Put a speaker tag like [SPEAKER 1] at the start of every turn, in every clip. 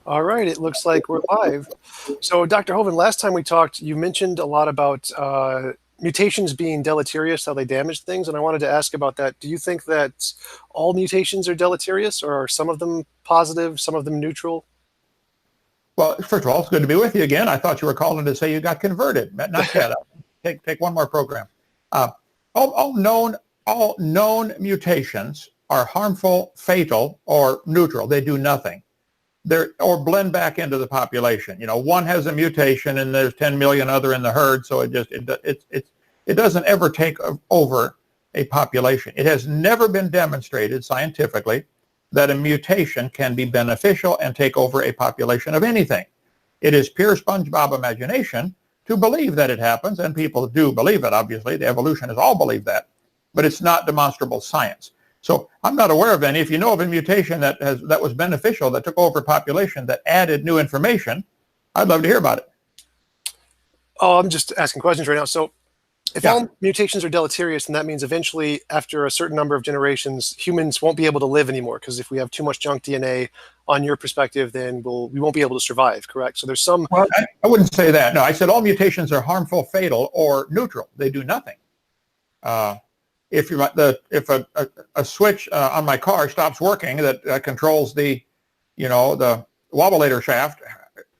[SPEAKER 1] All right, it looks like we're live. So, Dr. Hovind, last time we talked, you mentioned a lot about mutations being deleterious, how they damage things, and I wanted to ask about that. Do you think that all mutations are deleterious, or are some of them positive, some of them neutral?
[SPEAKER 2] Well, first of all, it's good to be with you again. I thought you were calling to say you got converted. Not yet. Take one more program. Uh, all known mutations are harmful, fatal, or neutral. They do nothing. Or blend back into the population. You know, one has a mutation and there's 10 million other in the herd, so it doesn't ever take over a population. It has never been demonstrated scientifically that a mutation can be beneficial and take over a population of anything. It is pure SpongeBob imagination to believe that it happens, and people do believe it, obviously. The evolutionists all believe that, but it's not demonstrable science. So I'm not aware of any. If you know of a mutation that was beneficial, that took over a population, that added new information, I'd love to hear about it.
[SPEAKER 1] Oh, I'm just asking questions right now. So, if
[SPEAKER 2] Yeah.
[SPEAKER 1] all mutations are deleterious, then that means eventually, after a certain number of generations, humans won't be able to live anymore. Because if we have too much junk DNA, on your perspective, then we won't be able to survive. Correct? So there's some.
[SPEAKER 2] Well, I wouldn't say that. No, I said all mutations are harmful, fatal, or neutral. They do nothing. If a switch on my car stops working that controls the wobulator shaft,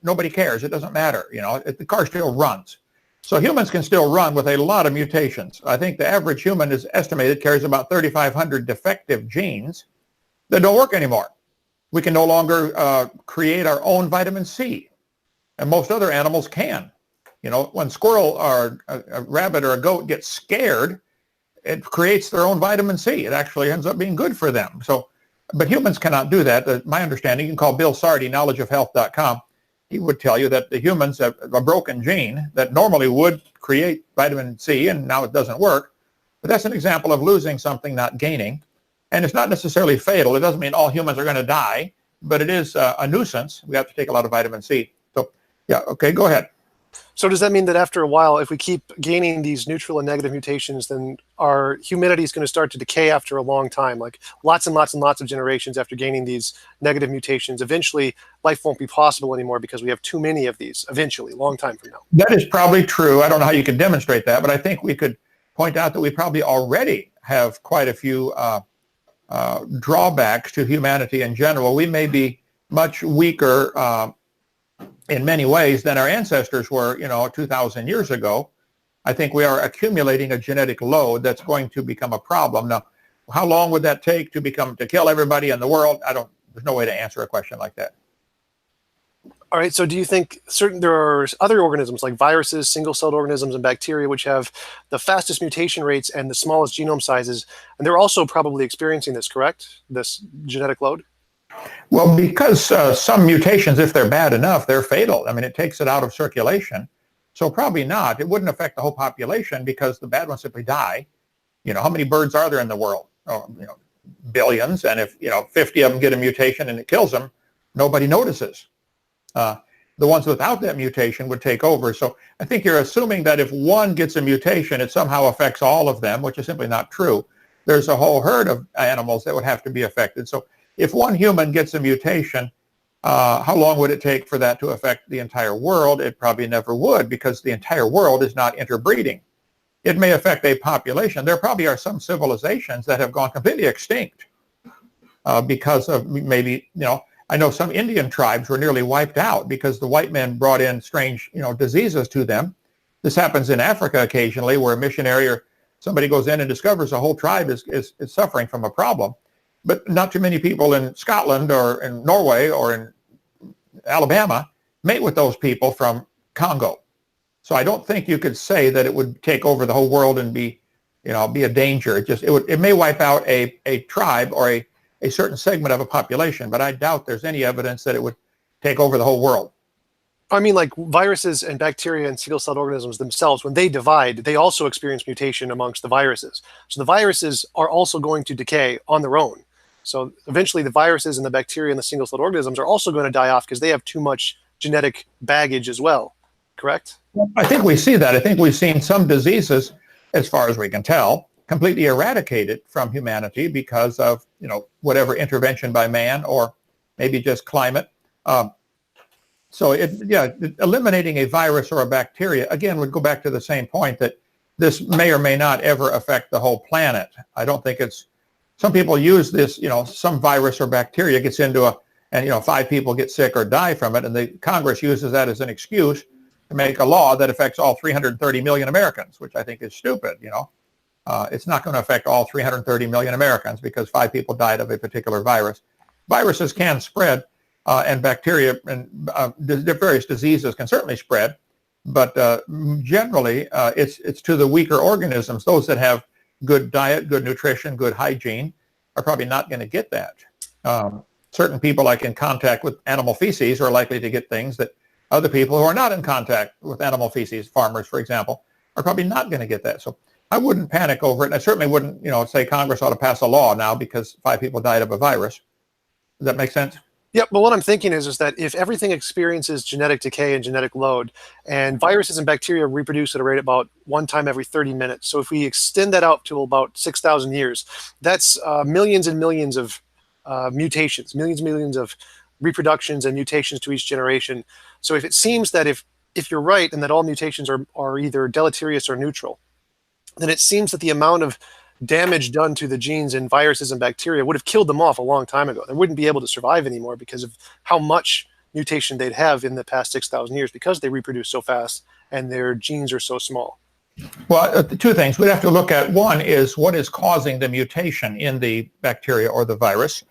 [SPEAKER 2] nobody cares. It doesn't matter. The car still runs. So humans can still run with a lot of mutations. I think the average human is estimated carries about 3,500 defective genes that don't work anymore. We can no longer create our own vitamin C, and most other animals can. When a squirrel or a rabbit or a goat gets scared, it creates their own vitamin C. It actually ends up being good for them. But humans cannot do that. My understanding, you can call Bill Sardi, knowledgeofhealth.com. He would tell you that the humans have a broken gene that normally would create vitamin C, and now it doesn't work. But that's an example of losing something, not gaining. And it's not necessarily fatal. It doesn't mean all humans are going to die, but it is a nuisance. We have to take a lot of vitamin C. So, yeah, okay, go ahead.
[SPEAKER 1] So does that mean that after a while, if we keep gaining these neutral and negative mutations, then our humanity is going to start to decay after a long time, like lots and lots and lots of generations after gaining these negative mutations? Eventually, life won't be possible anymore because we have too many of these, eventually, long time from now.
[SPEAKER 2] That is probably true. I don't know how you could demonstrate that, but I think we could point out that we probably already have quite a few drawbacks to humanity in general. We may be much weaker in many ways than our ancestors were, 2,000 years ago. I think we are accumulating a genetic load that's going to become a problem. Now, how long would that take to kill everybody in the world? There's no way to answer a question like that.
[SPEAKER 1] All right, so do you think there are other organisms like viruses, single-celled organisms, and bacteria which have the fastest mutation rates and the smallest genome sizes, and they're also probably experiencing this, correct? This genetic load?
[SPEAKER 2] Well, because some mutations, if they're bad enough, they're fatal. I mean, it takes it out of circulation. So probably not. It wouldn't affect the whole population because the bad ones simply die. How many birds are there in the world? Billions. And if, 50 of them get a mutation and it kills them, nobody notices. The ones without that mutation would take over. So I think you're assuming that if one gets a mutation, it somehow affects all of them, which is simply not true. There's a whole herd of animals that would have to be affected. So if one human gets a mutation, how long would it take for that to affect the entire world? It probably never would, because the entire world is not interbreeding. It may affect a population. There probably are some civilizations that have gone completely extinct because of maybe, I know some Indian tribes were nearly wiped out because the white men brought in strange, diseases to them. This happens in Africa occasionally, where a missionary or somebody goes in and discovers a whole tribe is suffering from a problem. But not too many people in Scotland or in Norway or in Alabama mate with those people from Congo. So I don't think you could say that it would take over the whole world and be a danger. It may wipe out a tribe or a certain segment of a population, but I doubt there's any evidence that it would take over the whole world.
[SPEAKER 1] I mean, like viruses and bacteria and single-celled organisms themselves, when they divide, they also experience mutation amongst the viruses. So the viruses are also going to decay on their own. So eventually the viruses and the bacteria and the single-celled organisms are also going to die off because they have too much genetic baggage as well, correct?
[SPEAKER 2] I think we see that. I think we've seen some diseases, as far as we can tell, completely eradicated from humanity because of, whatever intervention by man or maybe just climate. So eliminating a virus or a bacteria, again, would go back to the same point that this may or may not ever affect the whole planet. I don't think some people use this, some virus or bacteria gets into and 5 people get sick or die from it, and the Congress uses that as an excuse to make a law that affects all 330 million Americans, which I think is stupid. It's not going to affect all 330 million Americans because 5 people died of a particular virus. Viruses can spread, and bacteria and various diseases can certainly spread, but generally it's to the weaker organisms. Those that have good diet, good nutrition, good hygiene are probably not going to get that. Certain people like in contact with animal feces are likely to get things that other people who are not in contact with animal feces, farmers, for example, are probably not going to get that. So I wouldn't panic over it. And I certainly wouldn't, say Congress ought to pass a law now because 5 people died of a virus. Does that make sense?
[SPEAKER 1] Yeah, but what I'm thinking is that if everything experiences genetic decay and genetic load, and viruses and bacteria reproduce at a rate about 1 time every 30 minutes, so if we extend that out to about 6,000 years, that's millions and millions of mutations, millions and millions of reproductions and mutations to each generation. So if it seems that if you're right and that all mutations are either deleterious or neutral, then it seems that the amount of damage done to the genes in viruses and bacteria would have killed them off a long time ago. They wouldn't be able to survive anymore because of how much mutation they'd have in the past 6,000 years because they reproduce so fast and their genes are so small.
[SPEAKER 2] Well, 2 things. We'd have to look at. One is what is causing the mutation in the bacteria or the virus,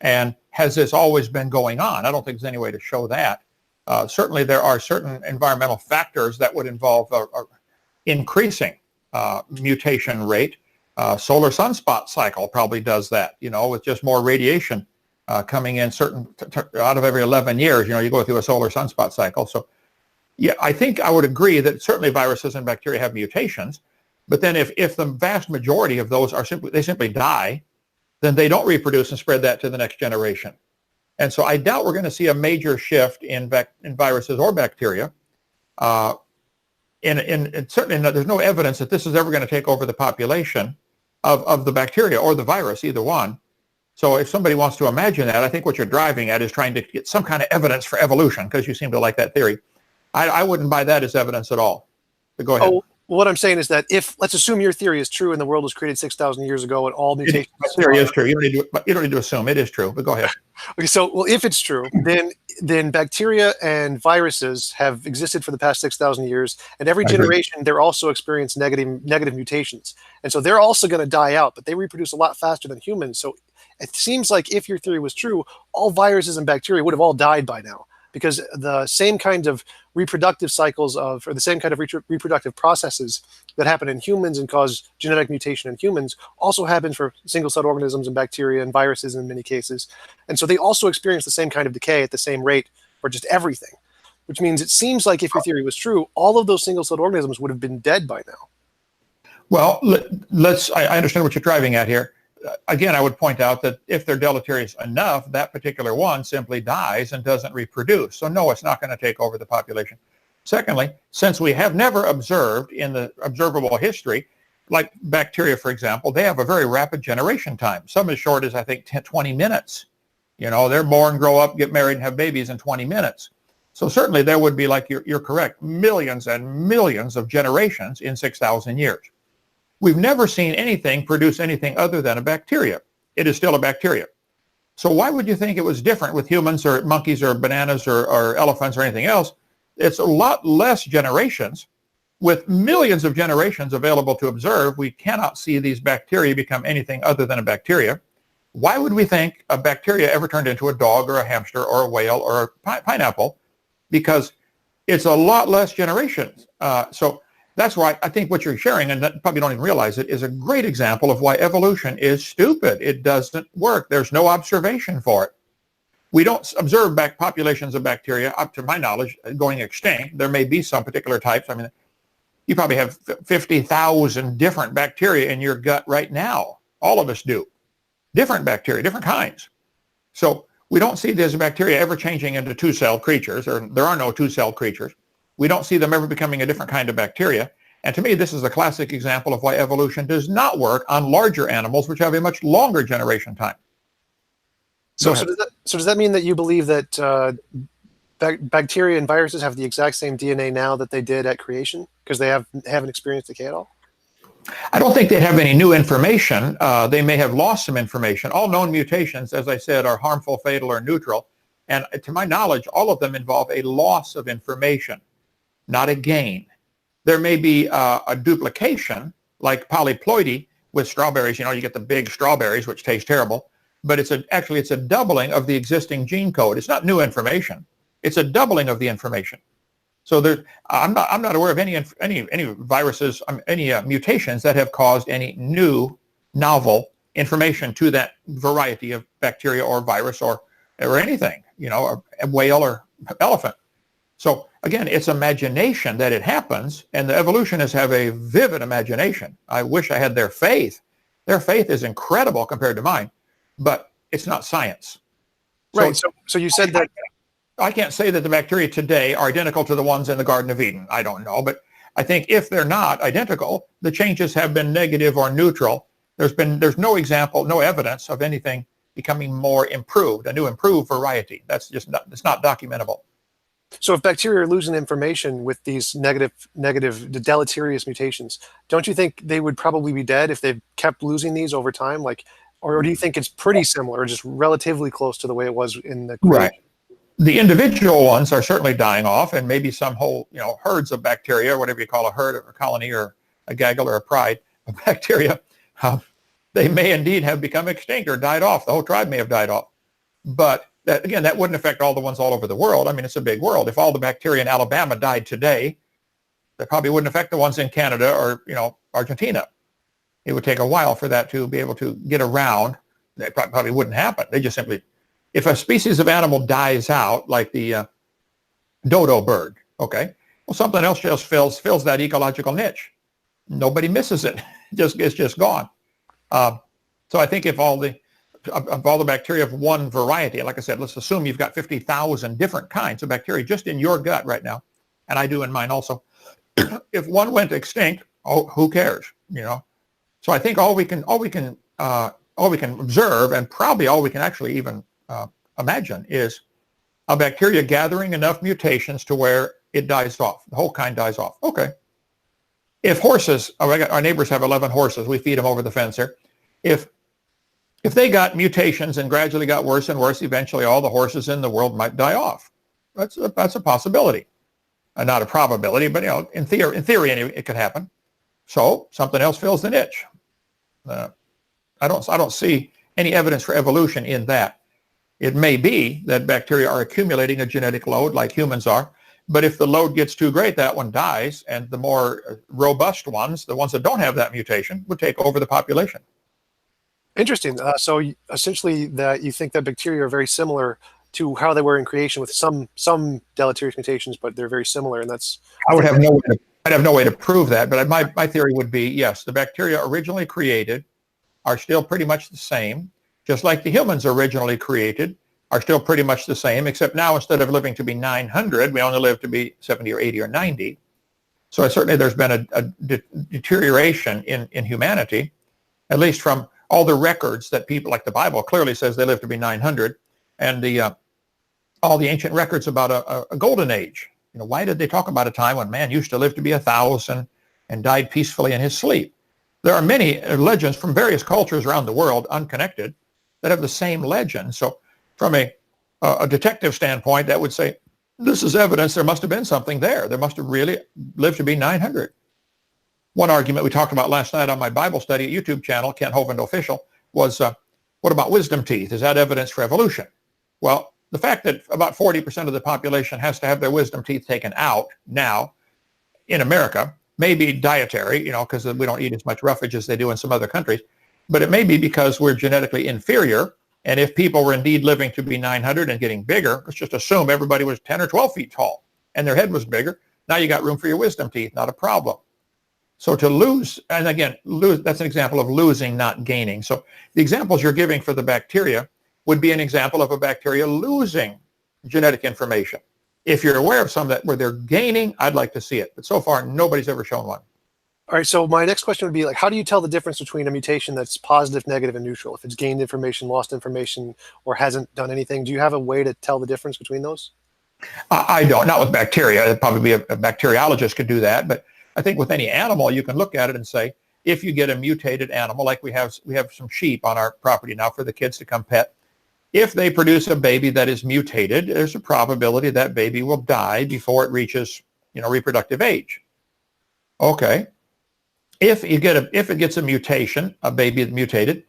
[SPEAKER 2] and has this always been going on? I don't think there's any way to show that. Certainly there are certain environmental factors that would involve increasing mutation rate. Solar sunspot cycle probably does that, with just more radiation coming in out of every 11 years, you go through a solar sunspot cycle. So yeah, I think I would agree that certainly viruses and bacteria have mutations, but then if the vast majority of those simply die, then they don't reproduce and spread that to the next generation. And so I doubt we're going to see a major shift in viruses or bacteria. And certainly there's no evidence that this is ever going to take over the population of the bacteria or the virus, either one. So if somebody wants to imagine that, I think what you're driving at is trying to get some kind of evidence for evolution, because you seem to like that theory. I wouldn't buy that as evidence at all. But go ahead.
[SPEAKER 1] Oh, what I'm saying is that let's assume your theory is true and the world was created 6,000 years ago and all mutations...
[SPEAKER 2] My theory is true. You don't need to assume. It is true, but go ahead.
[SPEAKER 1] Okay, so, if it's true, then bacteria and viruses have existed for the past 6,000 years, and every generation they're also experiencing negative mutations. And so they're also going to die out, but they reproduce a lot faster than humans. So it seems like if your theory was true, all viruses and bacteria would have all died by now, because the same kind of reproductive cycles or the same kind of reproductive processes that happen in humans and cause genetic mutation in humans also happen for single-celled organisms and bacteria and viruses in many cases. And so they also experience the same kind of decay at the same rate for just everything, which means it seems like if your theory was true, all of those single-celled organisms would have been dead by now.
[SPEAKER 2] Well, I understand what you're driving at here. Again, I would point out that if they're deleterious enough, that particular one simply dies and doesn't reproduce. So no, it's not going to take over the population. Secondly, since we have never observed in the observable history, like bacteria, for example, they have a very rapid generation time. Some as short as, I think, 20 minutes. They're born, grow up, get married, and have babies in 20 minutes. So certainly there would be, like you're correct, millions and millions of generations in 6,000 years. We've never seen anything produce anything other than a bacteria. It is still a bacteria. So why would you think it was different with humans or monkeys or bananas or elephants or anything else? It's a lot less generations. With millions of generations available to observe, we cannot see these bacteria become anything other than a bacteria. Why would we think a bacteria ever turned into a dog or a hamster or a whale or a pineapple? Because it's a lot less generations. So that's why I think what you're sharing, and that probably don't even realize it, is a great example of why evolution is stupid. It doesn't work. There's no observation for it. We don't observe populations of bacteria, up to my knowledge, going extinct. There may be some particular types. I mean, you probably have 50,000 different bacteria in your gut right now. All of us do. Different bacteria, different kinds. So we don't see these bacteria ever changing into 2-celled creatures, or there are no 2-celled creatures. We don't see them ever becoming a different kind of bacteria. And to me, this is a classic example of why evolution does not work on larger animals, which have a much longer generation time.
[SPEAKER 1] So does that mean that you believe that bacteria and viruses have the exact same DNA now that they did at creation because they haven't experienced decay at all?
[SPEAKER 2] I don't think they have any new information. They may have lost some information. All known mutations, as I said, are harmful, fatal, or neutral. And to my knowledge, all of them involve a loss of information, not a gain. There may be a duplication, like polyploidy with strawberries. You get the big strawberries, which taste terrible. But actually it's a doubling of the existing gene code. It's not new information. It's a doubling of the information. So I'm not aware of any viruses, any mutations that have caused any new, novel information to that variety of bacteria or virus or anything, a whale or elephant. So again, it's imagination that it happens, and the evolutionists have a vivid imagination. I wish I had their faith. Their faith is incredible compared to mine, but it's not science.
[SPEAKER 1] Right. So you said that.
[SPEAKER 2] I can't say that the bacteria today are identical to the ones in the Garden of Eden. I don't know, but I think if they're not identical, the changes have been negative or neutral. There's no example, no evidence of anything becoming more improved, a new improved variety. It's not documentable.
[SPEAKER 1] So if bacteria are losing information with these negative, deleterious mutations, don't you think they would probably be dead if they've kept losing these over time? Or do you think it's pretty similar, or just relatively close to the way it was in the creation?
[SPEAKER 2] Right. The individual ones are certainly dying off, and maybe some whole, herds of bacteria, whatever you call a herd or a colony or a gaggle or a pride of bacteria, they may indeed have become extinct or died off. The whole tribe may have died off. But that wouldn't affect all the ones all over the world. I mean, it's a big world. If all the bacteria in Alabama died today, that probably wouldn't affect the ones in Canada or, Argentina. It would take a while for that to be able to get around. That probably wouldn't happen. They just simply, if a species of animal dies out, like the dodo bird, okay, well, something else just fills that ecological niche. Nobody misses it. It's just gone. So I think if all the bacteria of one variety, like I said, let's assume you've got 50,000 different kinds of bacteria just in your gut right now, and I do in mine also. If one went extinct, who cares? So I think all we can observe, and probably all we can actually even imagine, is a bacteria gathering enough mutations to where it dies off. The whole kind dies off. Okay. If horses, our neighbors have 11 horses. We feed them over the fence here. If they got mutations and gradually got worse and worse, eventually all the horses in the world might die off. That's a possibility. Not a probability, but in theory, it could happen. So something else fills the niche. I don't see any evidence for evolution in that. It may be that bacteria are accumulating a genetic load like humans are, but if the load gets too great, that one dies, and the more robust ones, the ones that don't have that mutation, would take over the population.
[SPEAKER 1] Interesting. So essentially, that you think that bacteria are very similar to how they were in creation, with some deleterious mutations, but they're very similar, and that's.
[SPEAKER 2] I'd have no way to prove that, but my theory would be, yes, the bacteria originally created are still pretty much the same, just like the humans originally created are still pretty much the same, except now instead of living to be 900, we only live to be 70 or 80 or 90. So certainly there's been a deterioration in humanity, at least from all the records that people, like the Bible clearly says they live to be 900, and all the ancient records about a golden age. Why did they talk about a time when man used to live to be 1,000 and died peacefully in his sleep? There are many legends from various cultures around the world, unconnected, that have the same legend. So from a detective standpoint, that would say, this is evidence there must have been something there. There must have really lived to be 900. One argument we talked about last night on my Bible study YouTube channel, Kent Hovind Official, was what about wisdom teeth? Is that evidence for evolution? Well, the fact that about 40% of the population has to have their wisdom teeth taken out now in America may be dietary, because we don't eat as much roughage as they do in some other countries, but it may be because we're genetically inferior. And if people were indeed living to be 900 and getting bigger, let's just assume everybody was 10 or 12 feet tall and their head was bigger. Now you got room for your wisdom teeth, not a problem. So to lose, and again, that's an example of losing, not gaining. So the examples you're giving for the bacteria would be an example of a bacteria losing genetic information. If you're aware of some where they're gaining, I'd like to see it. But so far, nobody's ever shown one.
[SPEAKER 1] All right, so my next question would be, how do you tell the difference between a mutation that's positive, negative, and neutral? If it's gained information, lost information, or hasn't done anything, do you have a way to tell the difference between those?
[SPEAKER 2] I don't, not with bacteria. It'd probably be a bacteriologist could do that. But I think with any animal, you can look at it and say, if you get a mutated animal, like we have some sheep on our property now for the kids to come pet, if they produce a baby that is mutated, there's a probability that baby will die before it reaches, reproductive age. Okay. If it gets a mutation, a baby mutated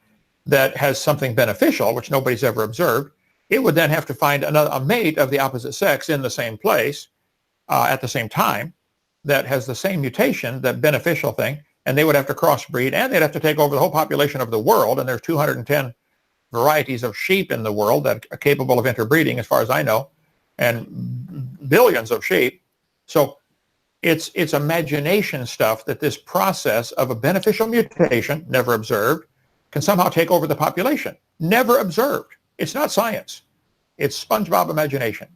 [SPEAKER 2] that has something beneficial, which nobody's ever observed, it would then have to find a mate of the opposite sex in the same place at the same time that has the same mutation, that beneficial thing, and they would have to crossbreed, and they'd have to take over the whole population of the world, and there's 210 varieties of sheep in the world that are capable of interbreeding, as far as I know, and billions of sheep. So it's imagination stuff that this process of a beneficial mutation, never observed, can somehow take over the population. Never observed. It's not science. It's SpongeBob imagination.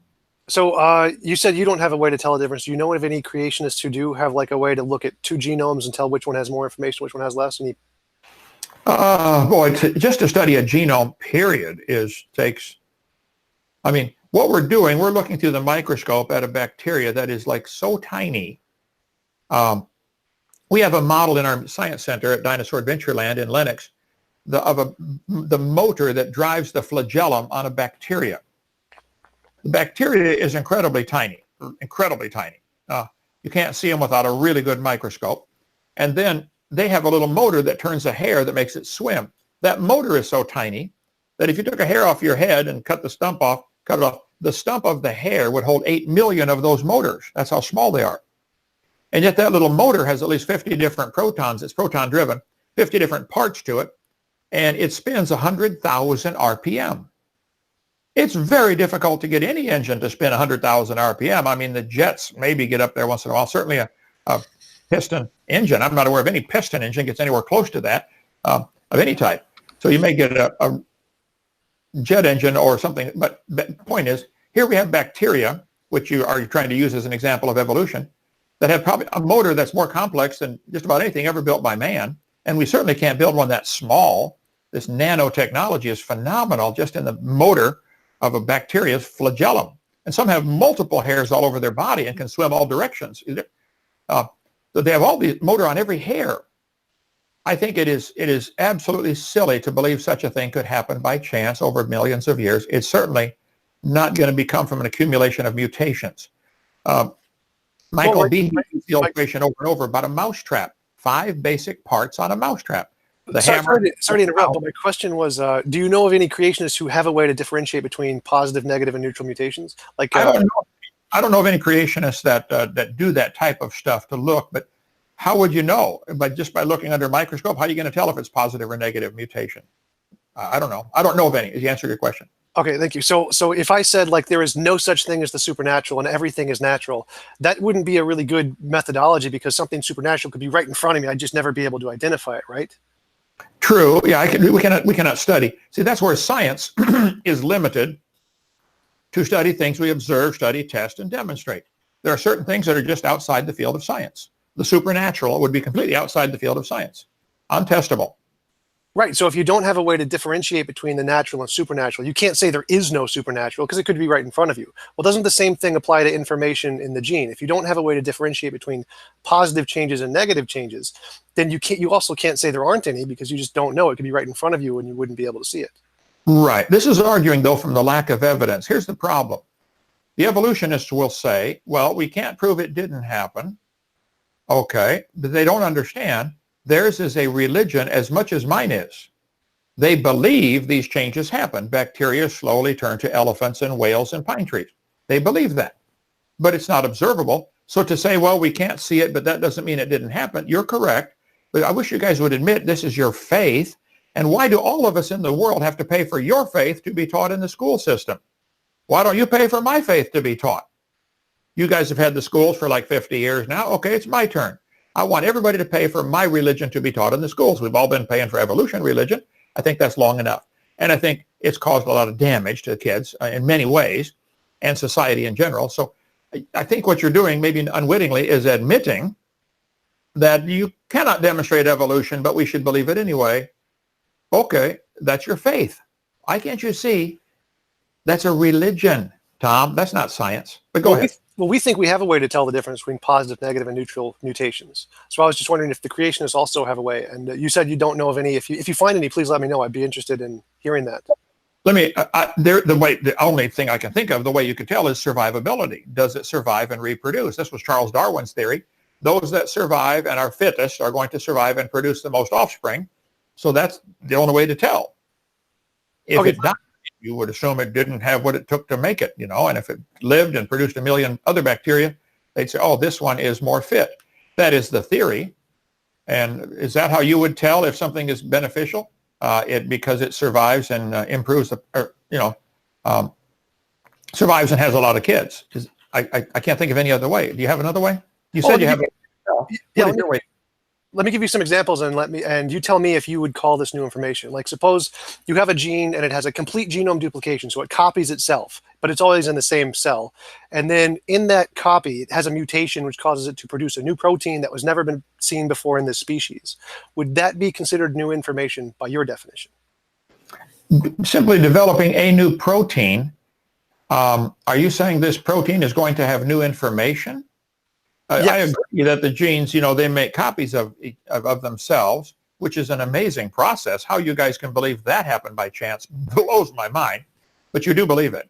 [SPEAKER 1] So you said you don't have a way to tell a difference. Do you know of any creationists who do have like a way to look at two genomes and tell which one has more information, which one has less?
[SPEAKER 2] Just to study a genome, period, what we're doing, we're looking through the microscope at a bacteria that is like so tiny. We have a model in our science center at Dinosaur Adventureland in Lenox of the motor that drives the flagellum on a bacteria. The bacteria is incredibly tiny, incredibly tiny. You can't see them without a really good microscope. And then they have a little motor that turns a hair that makes it swim. That motor is so tiny that if you took a hair off your head and cut it off, the stump of the hair would hold 8 million of those motors. That's how small they are. And yet that little motor has at least 50 different protons. It's proton driven, 50 different parts to it, and it spins 100,000 RPM. It's very difficult to get any engine to spin 100,000 RPM. I mean, the jets maybe get up there once in a while. Certainly a piston engine. I'm not aware of any piston engine gets anywhere close to that of any type. So you may get a jet engine or something. But the point is, here we have bacteria, which you are trying to use as an example of evolution, that have probably a motor that's more complex than just about anything ever built by man. And we certainly can't build one that small. This nanotechnology is phenomenal just in the motor of a bacteria's flagellum. And some have multiple hairs all over their body and can swim all directions. So they have all the motor on every hair. I think it is absolutely silly to believe such a thing could happen by chance over millions of years. It's certainly not going to come from an accumulation of mutations. Michael B. used the illustration over and over about a mousetrap. 5 basic parts on a mousetrap.
[SPEAKER 1] Sorry to interrupt, but my question was, do you know of any creationists who have a way to differentiate between positive, negative, and neutral mutations? Like
[SPEAKER 2] I don't know of any creationists that do that type of stuff to look, but how would you know? Just by looking under a microscope, how are you going to tell if it's positive or negative mutation? I don't know. I don't know of any, to answer your question.
[SPEAKER 1] Okay, thank you. So if I said like there is no such thing as the supernatural and everything is natural, that wouldn't be a really good methodology because something supernatural could be right in front of me. I'd just never be able to identify it, right?
[SPEAKER 2] True. Yeah, we cannot study. See, that's where science is limited to study things we observe, study, test, and demonstrate. There are certain things that are just outside the field of science. The supernatural would be completely outside the field of science, untestable.
[SPEAKER 1] Right. So if you don't have a way to differentiate between the natural and supernatural, you can't say there is no supernatural because it could be right in front of you. Well, doesn't the same thing apply to information in the gene? If you don't have a way to differentiate between positive changes and negative changes, then you also can't say there aren't any because you just don't know. It could be right in front of you and you wouldn't be able to see it.
[SPEAKER 2] Right. This is arguing, though, from the lack of evidence. Here's the problem. The evolutionists will say, well, we can't prove it didn't happen. Okay. But they don't understand. Theirs is a religion as much as mine is. They believe these changes happen. Bacteria slowly turn to elephants and whales and pine trees. They believe that. But it's not observable. So to say, well, we can't see it, but that doesn't mean it didn't happen, you're correct. But I wish you guys would admit this is your faith. And why do all of us in the world have to pay for your faith to be taught in the school system? Why don't you pay for my faith to be taught? You guys have had the schools for like 50 years now. Okay, it's my turn. I want everybody to pay for my religion to be taught in the schools. We've all been paying for evolution religion. I think that's long enough. And I think it's caused a lot of damage to the kids in many ways and society in general. So I think what you're doing, maybe unwittingly, is admitting that you cannot demonstrate evolution, but we should believe it anyway. Okay, that's your faith. Why can't you see that's a religion? Tom. That's not science. But go ahead.
[SPEAKER 1] We think we have a way to tell the difference between positive, negative, and neutral mutations. So I was just wondering if the creationists also have a way. And you said you don't know of any. If you find any, please let me know. I'd be interested in hearing that.
[SPEAKER 2] Let me. The only thing I can think of, the way you could tell, is survivability. Does it survive and reproduce? This was Charles Darwin's theory. Those that survive and are fittest are going to survive and produce the most offspring. So that's the only way to tell. If it died, you would assume it didn't have what it took to make it, and if it lived and produced a million other bacteria, they'd say, oh, this one is more fit. That is the theory. And is that how you would tell if something is beneficial? Because it survives and improves, survives and has a lot of kids. I can't think of any other way. Do you have another way? You said you have.
[SPEAKER 1] Yeah, let me give you some examples and you tell me if you would call this new information. Like suppose you have a gene and it has a complete genome duplication, so it copies itself, but it's always in the same cell. And then in that copy, it has a mutation which causes it to produce a new protein that was never been seen before in this species. Would that be considered new information by your definition?
[SPEAKER 2] Simply developing a new protein. Are you saying this protein is going to have new information? Yes. I agree that the genes, they make copies of themselves, which is an amazing process. How you guys can believe that happened by chance blows my mind, but you do believe it.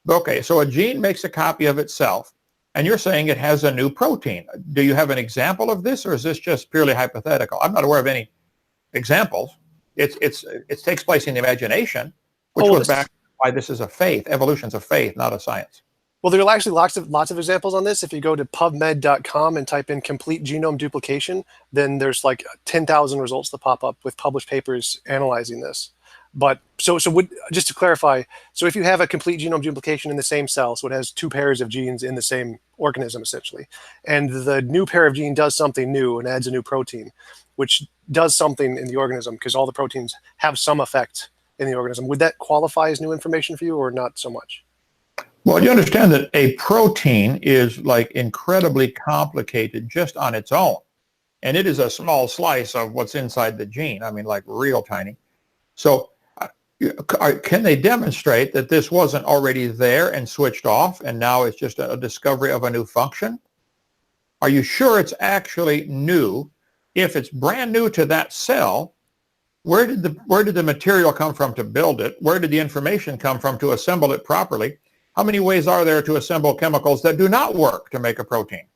[SPEAKER 2] Okay, so a gene makes a copy of itself, and you're saying it has a new protein. Do you have an example of this, or is this just purely hypothetical? I'm not aware of any examples. It takes place in the imagination, which goes back to why this is a faith. Evolution's a faith, not a science.
[SPEAKER 1] Well, there are actually lots of examples on this. If you go to PubMed.com and type in complete genome duplication, then there's like 10,000 results that pop up with published papers analyzing this. But just to clarify, so if you have a complete genome duplication in the same cell, so it has two pairs of genes in the same organism essentially, and the new pair of gene does something new and adds a new protein, which does something in the organism because all the proteins have some effect in the organism. Would that qualify as new information for you or not so much?
[SPEAKER 2] Well, you understand that a protein is like incredibly complicated just on its own. And it is a small slice of what's inside the gene. I mean, like real tiny. So can they demonstrate that this wasn't already there and switched off and now it's just a discovery of a new function? Are you sure it's actually new? If it's brand new to that cell, where did the material come from to build it? Where did the information come from to assemble it properly? How many ways are there to assemble chemicals that do not work to make a protein?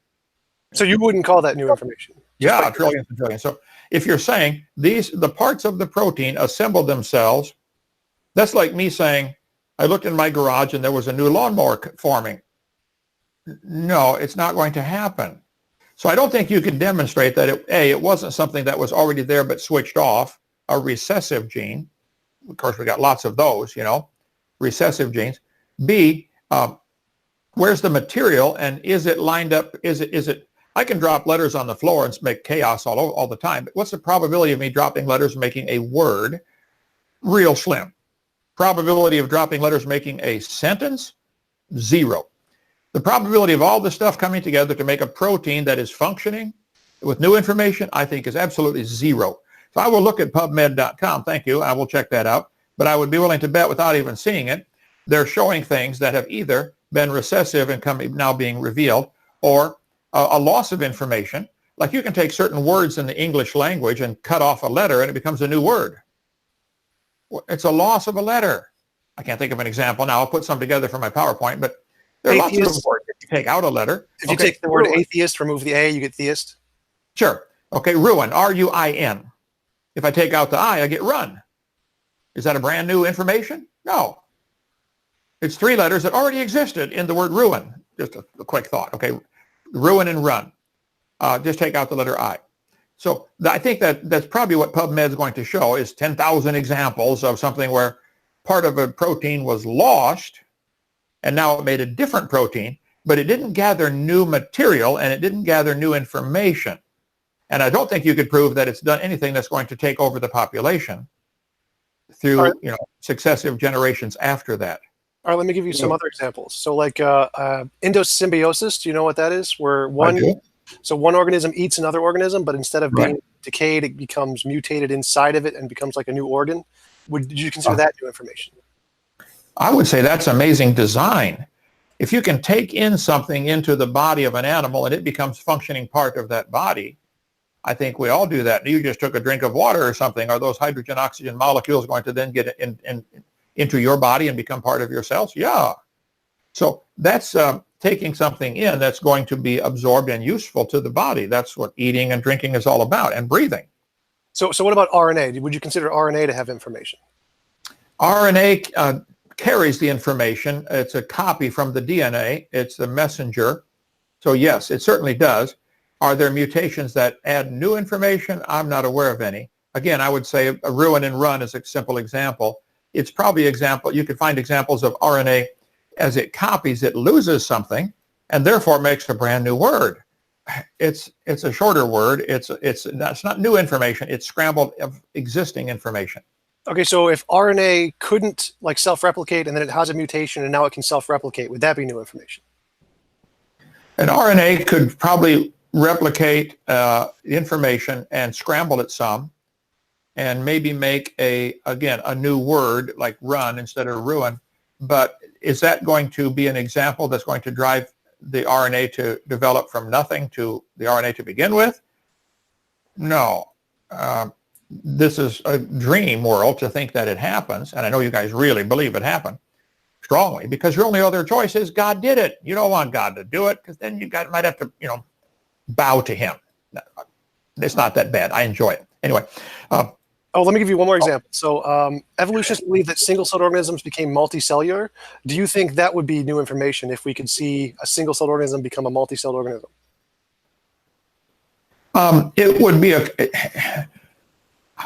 [SPEAKER 1] So you wouldn't call that new information?
[SPEAKER 2] Yeah, trillions and trillions. So if you're saying the parts of the protein assembled themselves, that's like me saying, I looked in my garage and there was a new lawnmower forming. No, it's not going to happen. So I don't think you can demonstrate that it wasn't something that was already there but switched off, a recessive gene. Of course, we got lots of those, recessive genes. B, where's the material and is it lined up? Is it, I can drop letters on the floor and make chaos all the time, but what's the probability of me dropping letters making a word? Real slim. Probability of dropping letters making a sentence? 0. The probability of all the stuff coming together to make a protein that is functioning with new information, I think is absolutely 0. So I will look at PubMed.com. Thank you. I will check that out. But I would be willing to bet without even seeing it, they're showing things that have either been recessive and now being revealed, or a loss of information. Like you can take certain words in the English language and cut off a letter and it becomes a new word. It's a loss of a letter. I can't think of an example now. I'll put some together for my PowerPoint, but there are lots of words if you take out a letter.
[SPEAKER 1] If you take the word atheist, remove the A, you get theist?
[SPEAKER 2] Sure. Okay, ruin, R-U-I-N. If I take out the I get run. Is that a brand new information? No. It's 3 letters that already existed in the word ruin. Just a quick thought. Okay, ruin and run. Just take out the letter I. So I think that's probably what PubMed is going to show is 10,000 examples of something where part of a protein was lost and now it made a different protein, but it didn't gather new material and it didn't gather new information. And I don't think you could prove that it's done anything that's going to take over the population through successive generations after that.
[SPEAKER 1] All right, let me give you some other examples. So like endosymbiosis, do you know what that is? Where one organism eats another organism, but instead of being decayed, it becomes mutated inside of it and becomes like a new organ. Would you consider that new information?
[SPEAKER 2] I would say that's amazing design. If you can take in something into the body of an animal and it becomes functioning part of that body, I think we all do that. You just took a drink of water or something. Are those hydrogen oxygen molecules going to then get into your body and become part of your cells? Yeah. So that's taking something in that's going to be absorbed and useful to the body. That's what eating and drinking is all about, and breathing.
[SPEAKER 1] So what about RNA? Would you consider RNA to have information?
[SPEAKER 2] RNA carries the information. It's a copy from the DNA. It's the messenger. So yes, it certainly does. Are there mutations that add new information? I'm not aware of any. Again, I would say a ruin and run is a simple example. It's probably you could find examples of RNA as it copies, it loses something, and therefore makes a brand new word. It's a shorter word. It's not new information. It's scrambled of existing information.
[SPEAKER 1] Okay, so if RNA couldn't like self-replicate and then it has a mutation and now it can self-replicate, would that be new information?
[SPEAKER 2] An RNA could probably replicate information and scramble it some, and maybe make a new word like run instead of ruin. But is that going to be an example that's going to drive the RNA to develop from nothing to the RNA to begin with? No. This is a dream world to think that it happens, and I know you guys really believe it happened strongly, because your only other choice is God did it. You don't want God to do it, because then might have to, bow to him. It's not that bad. I enjoy it. Anyway.
[SPEAKER 1] Let me give you one more example. So evolutionists believe that single-celled organisms became multicellular. Do you think that would be new information if we could see a single-celled organism become a multi-celled organism?
[SPEAKER 2] It would be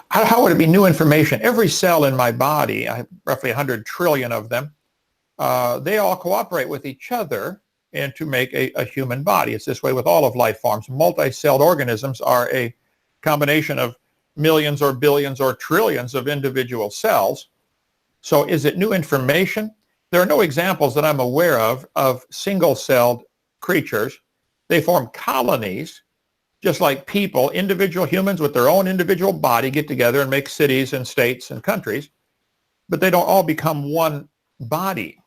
[SPEAKER 2] how would it be new information? Every cell in my body, I have roughly 100 trillion of them, they all cooperate with each other and to make a human body. It's this way with all of life forms. Multi-celled organisms are a combination of millions or billions or trillions of individual cells. So is it new information? There are no examples that I'm aware of single-celled creatures. They form colonies, just like people. Individual humans with their own individual body get together and make cities and states and countries, but they don't all become one body.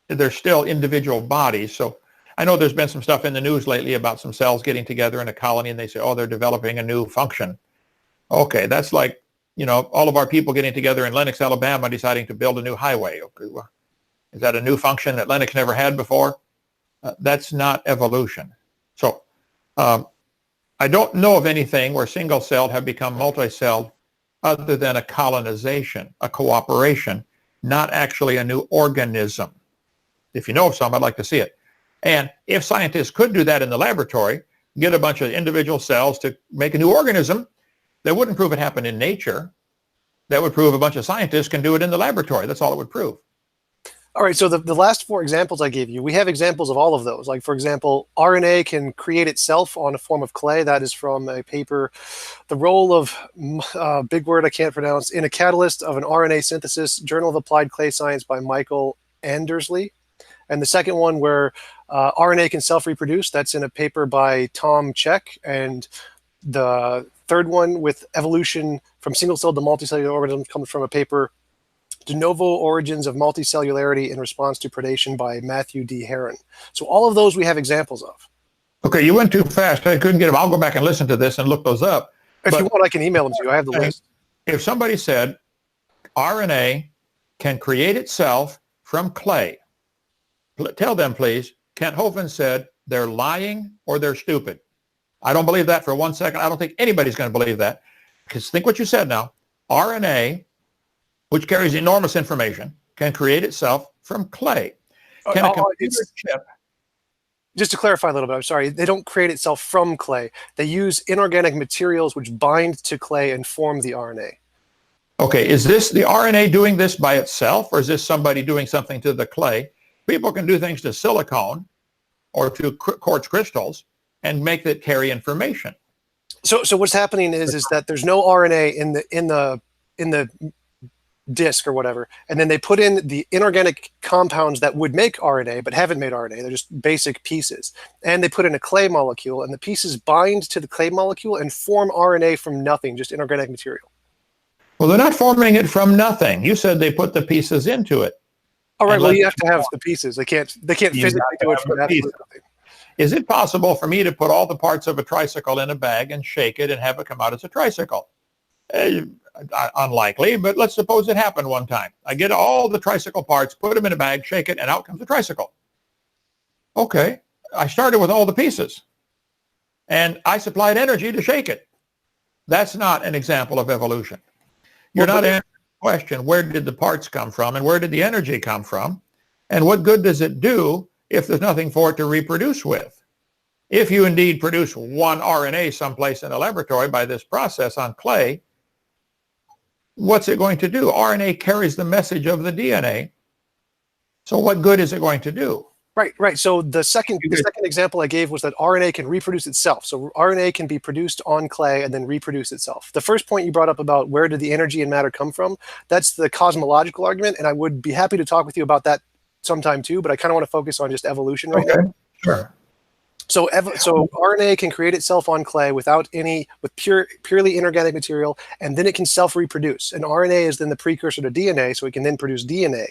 [SPEAKER 2] They're still individual bodies. So I know there's been some stuff in the news lately about some cells getting together in a colony, and they say, oh, they're developing a new function. Okay, that's like, all of our people getting together in Lenox, Alabama, deciding to build a new highway. Okay, well, is that a new function that Lenox never had before? That's not evolution. So I don't know of anything where single-celled have become multi-celled other than a colonization, a cooperation, not actually a new organism. If you know of some, I'd like to see it. And if scientists could do that in the laboratory, get a bunch of individual cells to make a new organism, that wouldn't prove it happened in nature. That would prove a bunch of scientists can do it in the laboratory. That's all it would prove.
[SPEAKER 1] All right, so the last four examples I gave you, we have examples of all of those. Like, for example, RNA can create itself on a form of clay. That is from a paper, The Role of, big word I can't pronounce, in a Catalyst of an RNA Synthesis, Journal of Applied Clay Science by Michael Andersley. And the second one where RNA can self-reproduce, that's in a paper by Tom Check. And the third one with evolution from single-celled to multicellular organisms comes from a paper, De Novo Origins of Multicellularity in Response to Predation by Matthew D. Herron. So all of those we have examples of.
[SPEAKER 2] Okay, you went too fast. I couldn't get them. I'll go back and listen to this and look those up.
[SPEAKER 1] If you want, I can email them to you. I have the list.
[SPEAKER 2] If somebody said RNA can create itself from clay, tell them, please, Kent Hovind said they're lying or they're stupid. I don't believe that for 1 second. I don't think anybody's going to believe that. Because think what you said now. RNA, which carries enormous information, can create itself from clay. Can a computer chip...
[SPEAKER 1] Just to clarify a little bit, I'm sorry, they don't create itself from clay. They use inorganic materials which bind to clay and form the RNA.
[SPEAKER 2] Okay, is this the RNA doing this by itself, or is this somebody doing something to the clay? People can do things to silicone or to quartz crystals and make it carry information.
[SPEAKER 1] So what's happening is that there's no RNA in the disk or whatever, and then they put in the inorganic compounds that would make RNA but haven't made RNA. They're just basic pieces, and they put in a clay molecule, and the pieces bind to the clay molecule and form RNA from nothing, just inorganic material.
[SPEAKER 2] Well, they're not forming it from nothing. You said they put the pieces into it.
[SPEAKER 1] All right.
[SPEAKER 2] and
[SPEAKER 1] Well,
[SPEAKER 2] let
[SPEAKER 1] you
[SPEAKER 2] them
[SPEAKER 1] have to have
[SPEAKER 2] form.
[SPEAKER 1] the pieces. They can't
[SPEAKER 2] You
[SPEAKER 1] physically
[SPEAKER 2] got to
[SPEAKER 1] do it
[SPEAKER 2] have
[SPEAKER 1] from
[SPEAKER 2] the
[SPEAKER 1] absolutely
[SPEAKER 2] pieces.
[SPEAKER 1] nothing.
[SPEAKER 2] Is it possible for me to put all the parts of a tricycle in a bag and shake it and have it come out as a tricycle? Unlikely, but let's suppose it happened one time. I get all the tricycle parts, put them in a bag, shake it, and out comes a tricycle. Okay, I started with all the pieces, and I supplied energy to shake it. That's not an example of evolution. You're
[SPEAKER 1] Well,
[SPEAKER 2] not
[SPEAKER 1] but
[SPEAKER 2] answering the question, where did the parts come from, and where did the energy come from, and what good does it do if there's nothing for it to reproduce with? If you indeed produce one RNA someplace in a laboratory by this process on clay, what's it going to do? RNA carries the message of the DNA. So what good is it going to do?
[SPEAKER 1] right. So the second
[SPEAKER 2] You could,
[SPEAKER 1] example I gave was that RNA can reproduce itself. So RNA can be produced on clay and then reproduce itself. The first point you brought up about where did the energy and matter come from, that's the cosmological argument, and I would be happy to talk with you about that sometime too, but I kind of want to focus on just evolution right now.
[SPEAKER 2] sure.
[SPEAKER 1] So RNA can create itself on clay with purely inorganic material, and then it can self-reproduce. And RNA is then the precursor to DNA, so it can then produce DNA.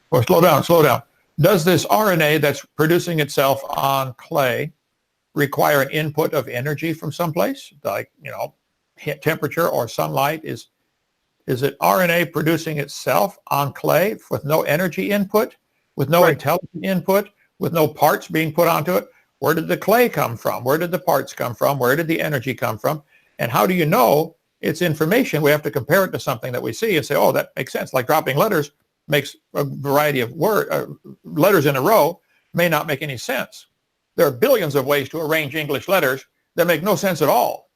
[SPEAKER 2] Well, slow down. Does this RNA that's producing itself on clay require an input of energy from someplace, like, temperature or sunlight? Is it RNA producing itself on clay with no energy input, with no
[SPEAKER 1] Right.
[SPEAKER 2] intelligent input, with no parts being put onto it? Where did the clay come from? Where did the parts come from? Where did the energy come from? And how do you know it's information? We have to compare it to something that we see and say, oh, that makes sense. Like dropping letters makes a variety of letters in a row may not make any sense. There are billions of ways to arrange English letters that make no sense at all.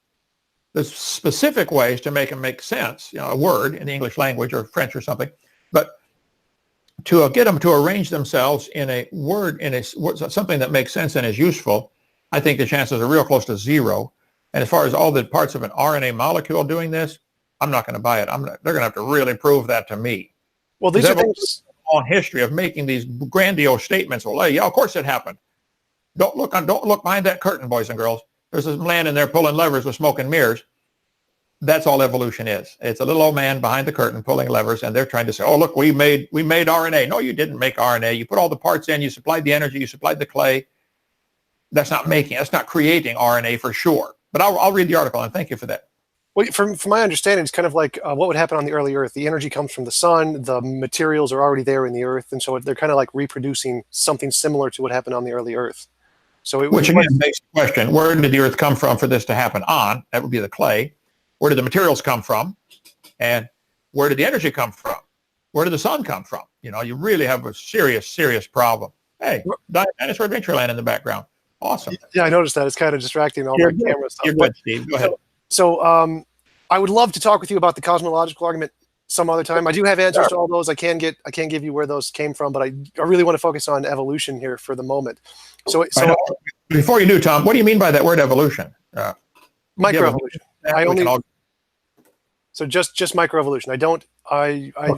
[SPEAKER 2] There's specific ways to make them make sense, a word in the English language or French or something. But to get them to arrange themselves in a word, something that makes sense and is useful, I think the chances are real close to zero. And as far as all the parts of an RNA molecule doing this, I'm not going to buy it. They're going to have to really prove that to me.
[SPEAKER 1] Well, these are things.
[SPEAKER 2] A long history of making these grandiose statements. Well, yeah, of course it happened. Don't look behind that curtain, boys and girls. There's this man in there pulling levers with smoke and mirrors. That's all evolution is. It's a little old man behind the curtain pulling levers, and they're trying to say, oh, look, we made RNA. No, you didn't make RNA. You put all the parts in, you supplied the energy, you supplied the clay. That's not creating RNA for sure. But I'll read the article, and thank you for that.
[SPEAKER 1] Well, from my understanding, it's kind of like what would happen on the early Earth. The energy comes from the sun. The materials are already there in the Earth, and so they're kind of like reproducing something similar to what happened on the early Earth. So
[SPEAKER 2] Which again makes the question, where did the Earth come from for this to happen on? That would be the clay. Where did the materials come from? And where did the energy come from? Where did the sun come from? You really have a serious, serious problem. Hey, Dinosaur Adventureland in the background. Awesome.
[SPEAKER 1] Yeah, I noticed that. It's kind of distracting, all that camera stuff.
[SPEAKER 2] You're good, Steve. Go ahead.
[SPEAKER 1] So I would love to talk with you about the cosmological argument some other time. I do have answers to all those. I can't give you where those came from, but I really want to focus on evolution here for the moment. So
[SPEAKER 2] before you do, Tom, what do you mean by that word evolution?
[SPEAKER 1] Microevolution. So just microevolution. I'm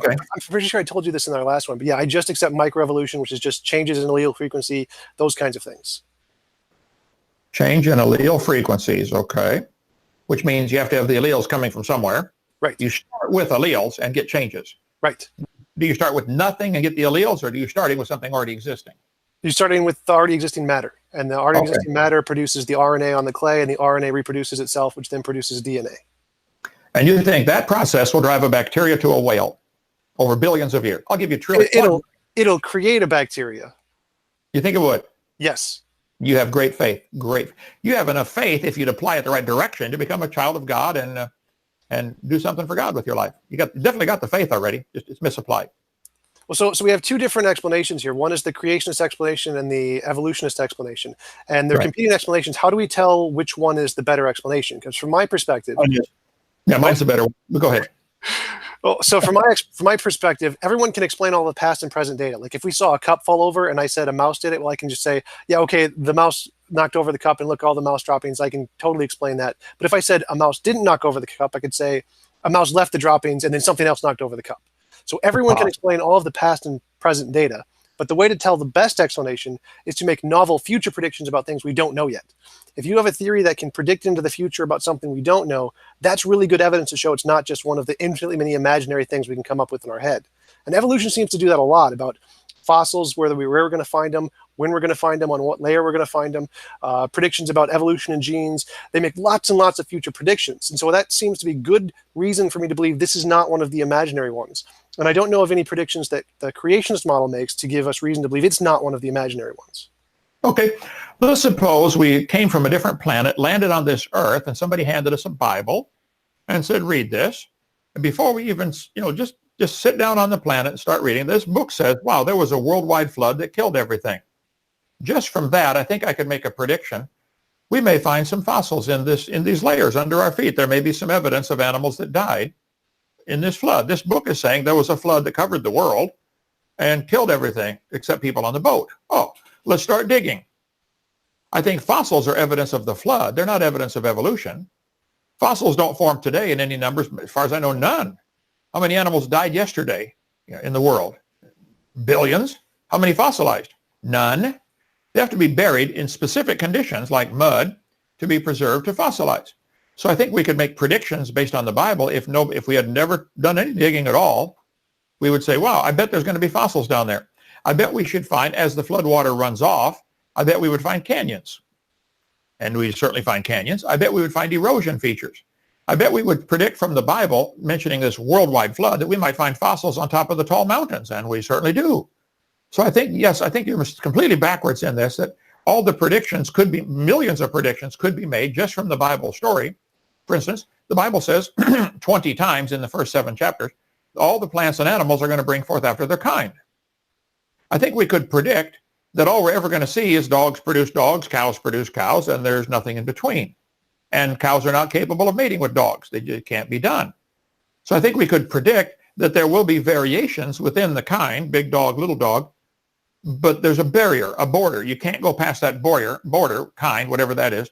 [SPEAKER 1] pretty sure I told you this in our last one, but yeah, I just accept microevolution, which is just changes in allele frequency, those kinds of things.
[SPEAKER 2] Change in allele frequencies, okay. Which means you have to have the alleles coming from somewhere.
[SPEAKER 1] Right.
[SPEAKER 2] You start with alleles and get changes.
[SPEAKER 1] Right.
[SPEAKER 2] Do you start with nothing and get the alleles, or do you starting with something already existing?
[SPEAKER 1] You're starting with the already existing matter, and the already existing matter produces the RNA on the clay, and the RNA reproduces itself, which then produces DNA.
[SPEAKER 2] And you think that process will drive a bacteria to a whale over billions of years? I'll give you trillions.
[SPEAKER 1] It'll create a bacteria.
[SPEAKER 2] You think it would?
[SPEAKER 1] Yes.
[SPEAKER 2] You have great faith. Great. You have enough faith if you'd apply it the right direction to become a child of God and do something for God with your life. You definitely got the faith already. Just it's misapplied.
[SPEAKER 1] Well, so we have two different explanations here. One is the creationist explanation and the evolutionist explanation. And they're competing explanations. How do we tell which one is the better explanation? Because from my perspective...
[SPEAKER 2] Yeah, mine's the better one. Go ahead.
[SPEAKER 1] Well, so from my perspective, everyone can explain all the past and present data. Like if we saw a cup fall over and I said a mouse did it, well, I can just say, yeah, okay, the mouse knocked over the cup and look, all the mouse droppings. I can totally explain that. But if I said a mouse didn't knock over the cup, I could say a mouse left the droppings and then something else knocked over the cup. So everyone can explain all of the past and present data. But the way to tell the best explanation is to make novel future predictions about things we don't know yet. If you have a theory that can predict into the future about something we don't know, that's really good evidence to show it's not just one of the infinitely many imaginary things we can come up with in our head. And evolution seems to do that a lot, about fossils, where we're going to find them, when we're going to find them, on what layer we're going to find them, predictions about evolution and genes. They make lots and lots of future predictions. And so that seems to be good reason for me to believe this is not one of the imaginary ones. And I don't know of any predictions that the creationist model makes to give us reason to believe it's not one of the imaginary ones.
[SPEAKER 2] Okay, let's suppose we came from a different planet, landed on this earth, and somebody handed us a Bible and said, read this. And before we even, just sit down on the planet and start reading, this book says, wow, there was a worldwide flood that killed everything. Just from that, I think I could make a prediction. We may find some fossils in these layers under our feet. There may be some evidence of animals that died in this flood. This book is saying there was a flood that covered the world and killed everything except people on the boat. Oh, let's start digging. I think fossils are evidence of the flood. They're not evidence of evolution. Fossils don't form today in any numbers. As far as I know, none. How many animals died yesterday in the world? Billions. How many fossilized? None. They have to be buried in specific conditions like mud to be preserved to fossilize. So I think we could make predictions based on the Bible. If we had never done any digging at all, we would say, wow, I bet there's going to be fossils down there. I bet we should find, as the floodwater runs off, I bet we would find canyons. And we certainly find canyons. I bet we would find erosion features. I bet we would predict from the Bible, mentioning this worldwide flood, that we might find fossils on top of the tall mountains, and we certainly do. So I think you're completely backwards in this, that all the predictions could be, millions of predictions could be made just from the Bible story. For instance, the Bible says 20 times in the first 7 chapters, all the plants and animals are going to bring forth after their kind. I think we could predict that all we're ever going to see is dogs produce dogs, cows produce cows, and there's nothing in between. And cows are not capable of mating with dogs. They just can't be done. So I think we could predict that there will be variations within the kind, big dog, little dog, but there's a barrier, a border. You can't go past that border, kind, whatever that is.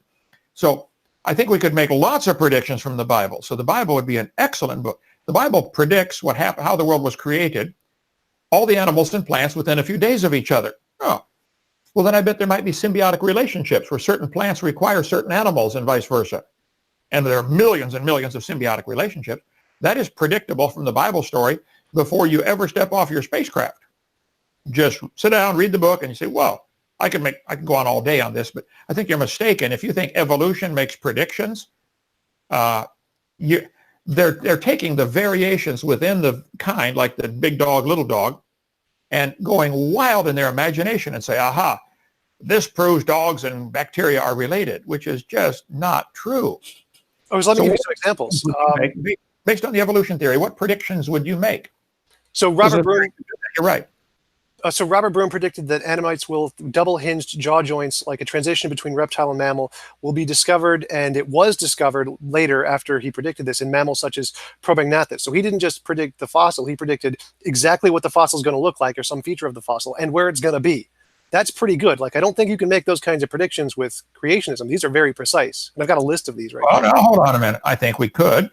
[SPEAKER 2] So I think we could make lots of predictions from the Bible. So the Bible would be an excellent book. The Bible predicts what happened, how the world was created, all the animals and plants within a few days of each other. Oh, well, then I bet there might be symbiotic relationships where certain plants require certain animals and vice versa. And there are millions and millions of symbiotic relationships. That is predictable from the Bible story before you ever step off your spacecraft. Just sit down, read the book, and you say, well, I can go on all day on this, but I think you're mistaken. If you think evolution makes predictions, they're taking the variations within the kind, like the big dog, little dog, and going wild in their imagination and say, aha, this proves dogs and bacteria are related, which is just not true.
[SPEAKER 1] Let me give you some examples.
[SPEAKER 2] Based on the evolution theory, what predictions would you make?
[SPEAKER 1] So Robert Broom,
[SPEAKER 2] you're right.
[SPEAKER 1] So Robert Broom predicted that Annamites will double-hinged jaw joints, like a transition between reptile and mammal, will be discovered, and it was discovered later after he predicted this in mammals such as Probagnathus. So he didn't just predict the fossil, he predicted exactly what the fossil is going to look like or some feature of the fossil and where it's going to be. That's pretty good. Like, I don't think you can make those kinds of predictions with creationism. These are very precise. And I've got a list of these right now.
[SPEAKER 2] Now, hold on a minute. I think we could.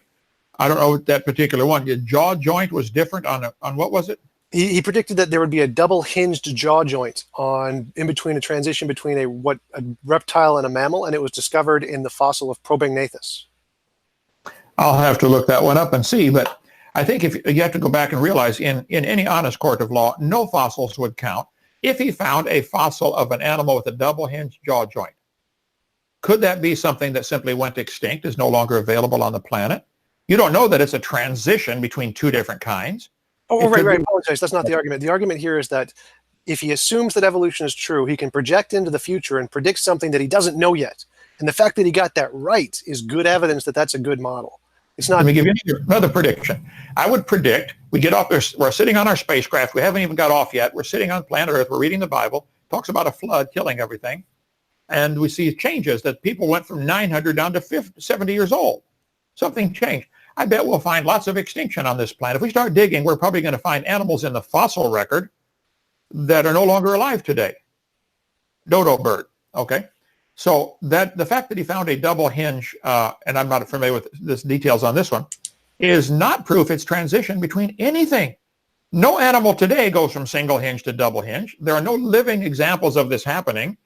[SPEAKER 2] I don't know that particular one. Your jaw joint was different on what was it?
[SPEAKER 1] He predicted that there would be a double-hinged jaw joint in between a transition between a reptile and a mammal, and it was discovered in the fossil of Probagnathus.
[SPEAKER 2] I'll have to look that one up and see, but I think if you have to go back and realize in any honest court of law, no fossils would count. If he found a fossil of an animal with a double-hinged jaw joint, could that be something that simply went extinct, is no longer available on the planet? You don't know that it's a transition between two different kinds.
[SPEAKER 1] Oh, right. I apologize. That's not the argument. The argument here is that if he assumes that evolution is true, he can project into the future and predict something that he doesn't know yet. And the fact that he got that right is good evidence that that's a good model. It's not.
[SPEAKER 2] Let me give you another prediction. I would predict we get off there. We're sitting on our spacecraft. We haven't even got off yet. We're sitting on planet Earth. We're reading the Bible. Talks about a flood killing everything. And we see changes that people went from 900 down to 70 years old. Something changed. I bet we'll find lots of extinction on this planet. If we start digging, we're probably going to find animals in the fossil record that are no longer alive today. Dodo bird, okay? So the fact that he found a double hinge, and I'm not familiar with the details on this one, is not proof it's transition between anything. No animal today goes from single hinge to double hinge. There are no living examples of this happening.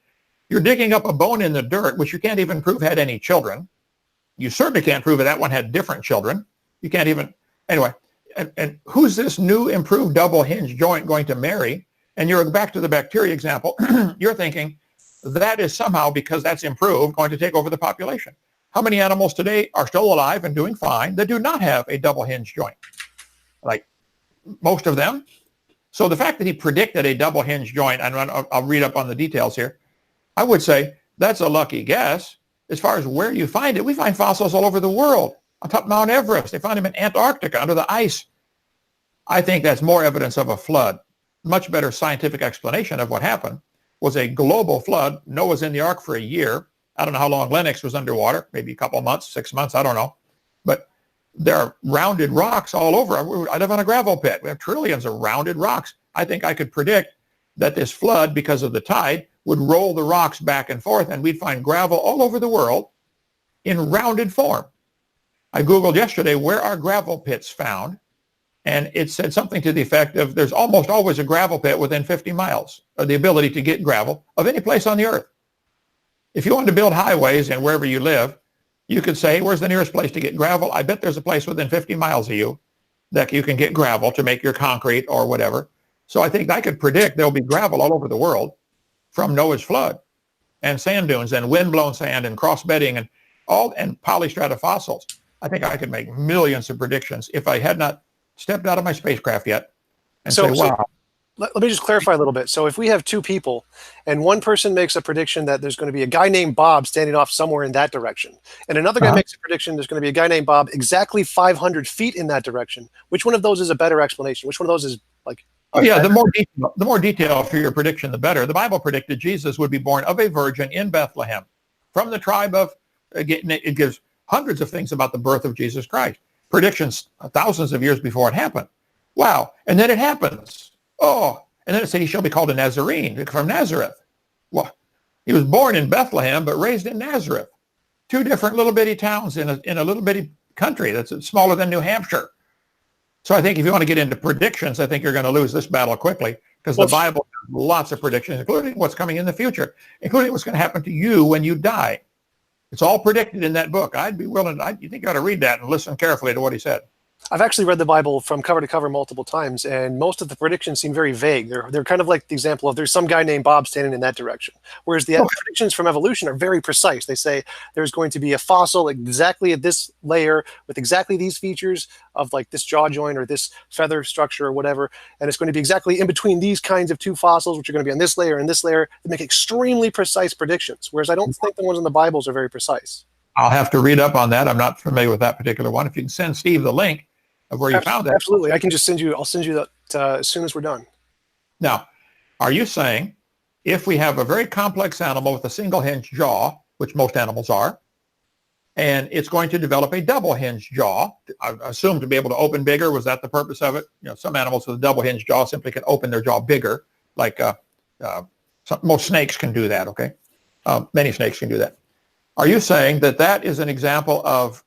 [SPEAKER 2] You're digging up a bone in the dirt, which you can't even prove had any children. You certainly can't prove that one had different children. You can't even, anyway. And who's this new improved double hinge joint going to marry And you're back to the bacteria example. You're thinking that is somehow, because that's improved, going to take over the population. How many animals today are still alive and doing fine that do not have a double hinge joint? Like most of them. So the fact that he predicted a double hinge joint, and I'll read up on the details here, I would say that's a lucky guess. As far as where you find it, we find fossils all over the world. On top of Mount Everest, they found them in Antarctica under the ice. I think that's more evidence of a flood. Much better scientific explanation of what happened was a global flood. Noah's in the ark for a year. I don't know how long Lennox was underwater, maybe a couple of months, 6 months, I don't know. But there are rounded rocks all over. I live on a gravel pit. We have trillions of rounded rocks. I think I could predict that this flood, because of the tide, would roll the rocks back and forth, and we'd find gravel all over the world in rounded form. I Googled yesterday, where are gravel pits found? And it said something to the effect of there's almost always a gravel pit within 50 miles, or the ability to get gravel of any place on the earth. If you wanted to build highways and wherever you live, you could say, where's the nearest place to get gravel? I bet there's a place within 50 miles of you that you can get gravel to make your concrete or whatever. So I think I could predict there'll be gravel all over the world from Noah's flood, and sand dunes and windblown sand and cross-bedding and polystrata fossils. I think I could make millions of predictions if I had not stepped out of my spacecraft yet and say, wow.
[SPEAKER 1] Let me just clarify a little bit. So if we have two people and one person makes a prediction that there's going to be a guy named Bob standing off somewhere in that direction, and another guy makes a prediction there's going to be a guy named Bob exactly 500 feet in that direction, which one of those is a better explanation? Which one of those is like...
[SPEAKER 2] Oh, yeah, the more detail for your prediction, the better. The Bible predicted Jesus would be born of a virgin in Bethlehem from the tribe of, again, it gives hundreds of things about the birth of Jesus Christ. Predictions thousands of years before it happened. Wow. And then it happens. Oh, and then it said he shall be called a Nazarene from Nazareth. Well, he was born in Bethlehem, but raised in Nazareth. Two different little bitty towns in a little bitty country that's smaller than New Hampshire. So I think if you want to get into predictions, I think you're going to lose this battle quickly, because the Bible has lots of predictions, including what's coming in the future, including what's going to happen to you when you die. It's all predicted in that book. I'd be willing, you think you ought to read that and listen carefully to what he said.
[SPEAKER 1] I've actually read the Bible from cover to cover multiple times, and most of the predictions seem very vague. They're kind of like the example of there's some guy named Bob standing in that direction. Whereas the predictions from evolution are very precise. They say there's going to be a fossil exactly at this layer with exactly these features of like this jaw joint or this feather structure or whatever, and it's going to be exactly in between these kinds of two fossils, which are going to be on this layer and this layer. They make extremely precise predictions, whereas I don't think the ones in the Bibles are very precise.
[SPEAKER 2] I'll have to read up on that. I'm not familiar with that particular one. If you can send Steve the link of where you found that.
[SPEAKER 1] Absolutely. I can just I'll send you that as soon as we're done.
[SPEAKER 2] Now, are you saying if we have a very complex animal with a single hinge jaw, which most animals are, and it's going to develop a double hinge jaw, I assume to be able to open bigger, was that the purpose of it? You know, some animals with a double hinge jaw simply can open their jaw bigger, like most snakes can do that, okay? Many snakes can do that. Are you saying that that is an example of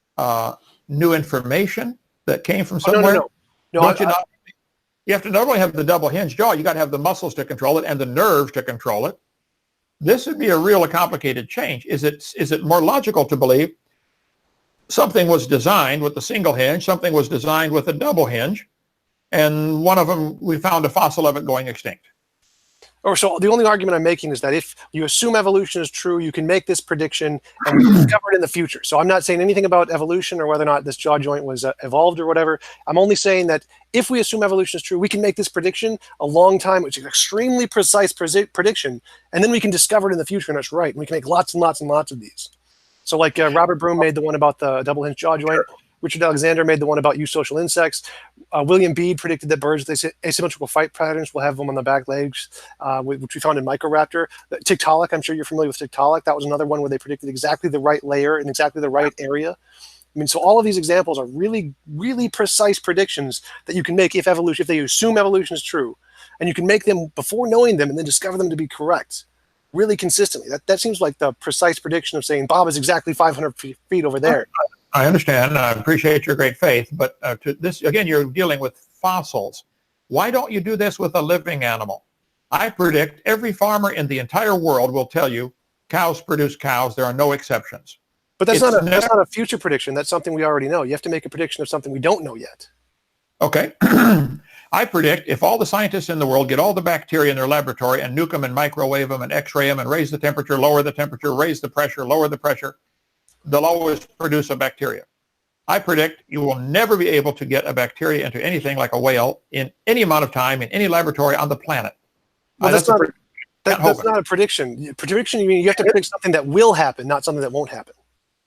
[SPEAKER 2] new information that came from somewhere?
[SPEAKER 1] No.
[SPEAKER 2] You have to not only have the double hinge jaw, you got to have the muscles to control it and the nerves to control it. This would be a real complicated change. Is it more logical to believe something was designed with a single hinge, something was designed with a double hinge, and one of them, we found a fossil of it going extinct?
[SPEAKER 1] Or so the only argument I'm making is that if you assume evolution is true, you can make this prediction and we can discover it in the future. So I'm not saying anything about evolution or whether or not this jaw joint was evolved or whatever. I'm only saying that if we assume evolution is true, we can make this prediction a long time, which is an extremely precise prediction, and then we can discover it in the future and it's right. And we can make lots and lots and lots of these. So like Robert Broom made the one about the double hinge jaw joint. Richard Alexander made the one about eusocial insects. William Bede predicted that birds with asymmetrical flight patterns will have them on the back legs, which we found in Microraptor. Tiktaalik, I'm sure you're familiar with Tiktaalik. That was another one where they predicted exactly the right layer in exactly the right area. I mean, so all of these examples are really, really precise predictions that you can make if they assume evolution is true. And you can make them before knowing them and then discover them to be correct really consistently. That seems like the precise prediction of saying Bob is exactly 500 feet over there.
[SPEAKER 2] I understand. I appreciate your great faith. But to this, again, you're dealing with fossils. Why don't you do this with a living animal? I predict every farmer in the entire world will tell you cows produce cows. There are no exceptions.
[SPEAKER 1] But that's not a future prediction. That's something we already know. You have to make a prediction of something we don't know yet.
[SPEAKER 2] Okay. I predict if all the scientists in the world get all the bacteria in their laboratory and nuke them and microwave them and x-ray them and raise the temperature, lower the temperature, raise the pressure, lower the pressure, they'll always produce a bacteria. I predict you will never be able to get a bacteria into anything like a whale in any amount of time in any laboratory on the planet.
[SPEAKER 1] Well, that's not a prediction. Prediction, you mean you have to predict something that will happen, not something that won't happen.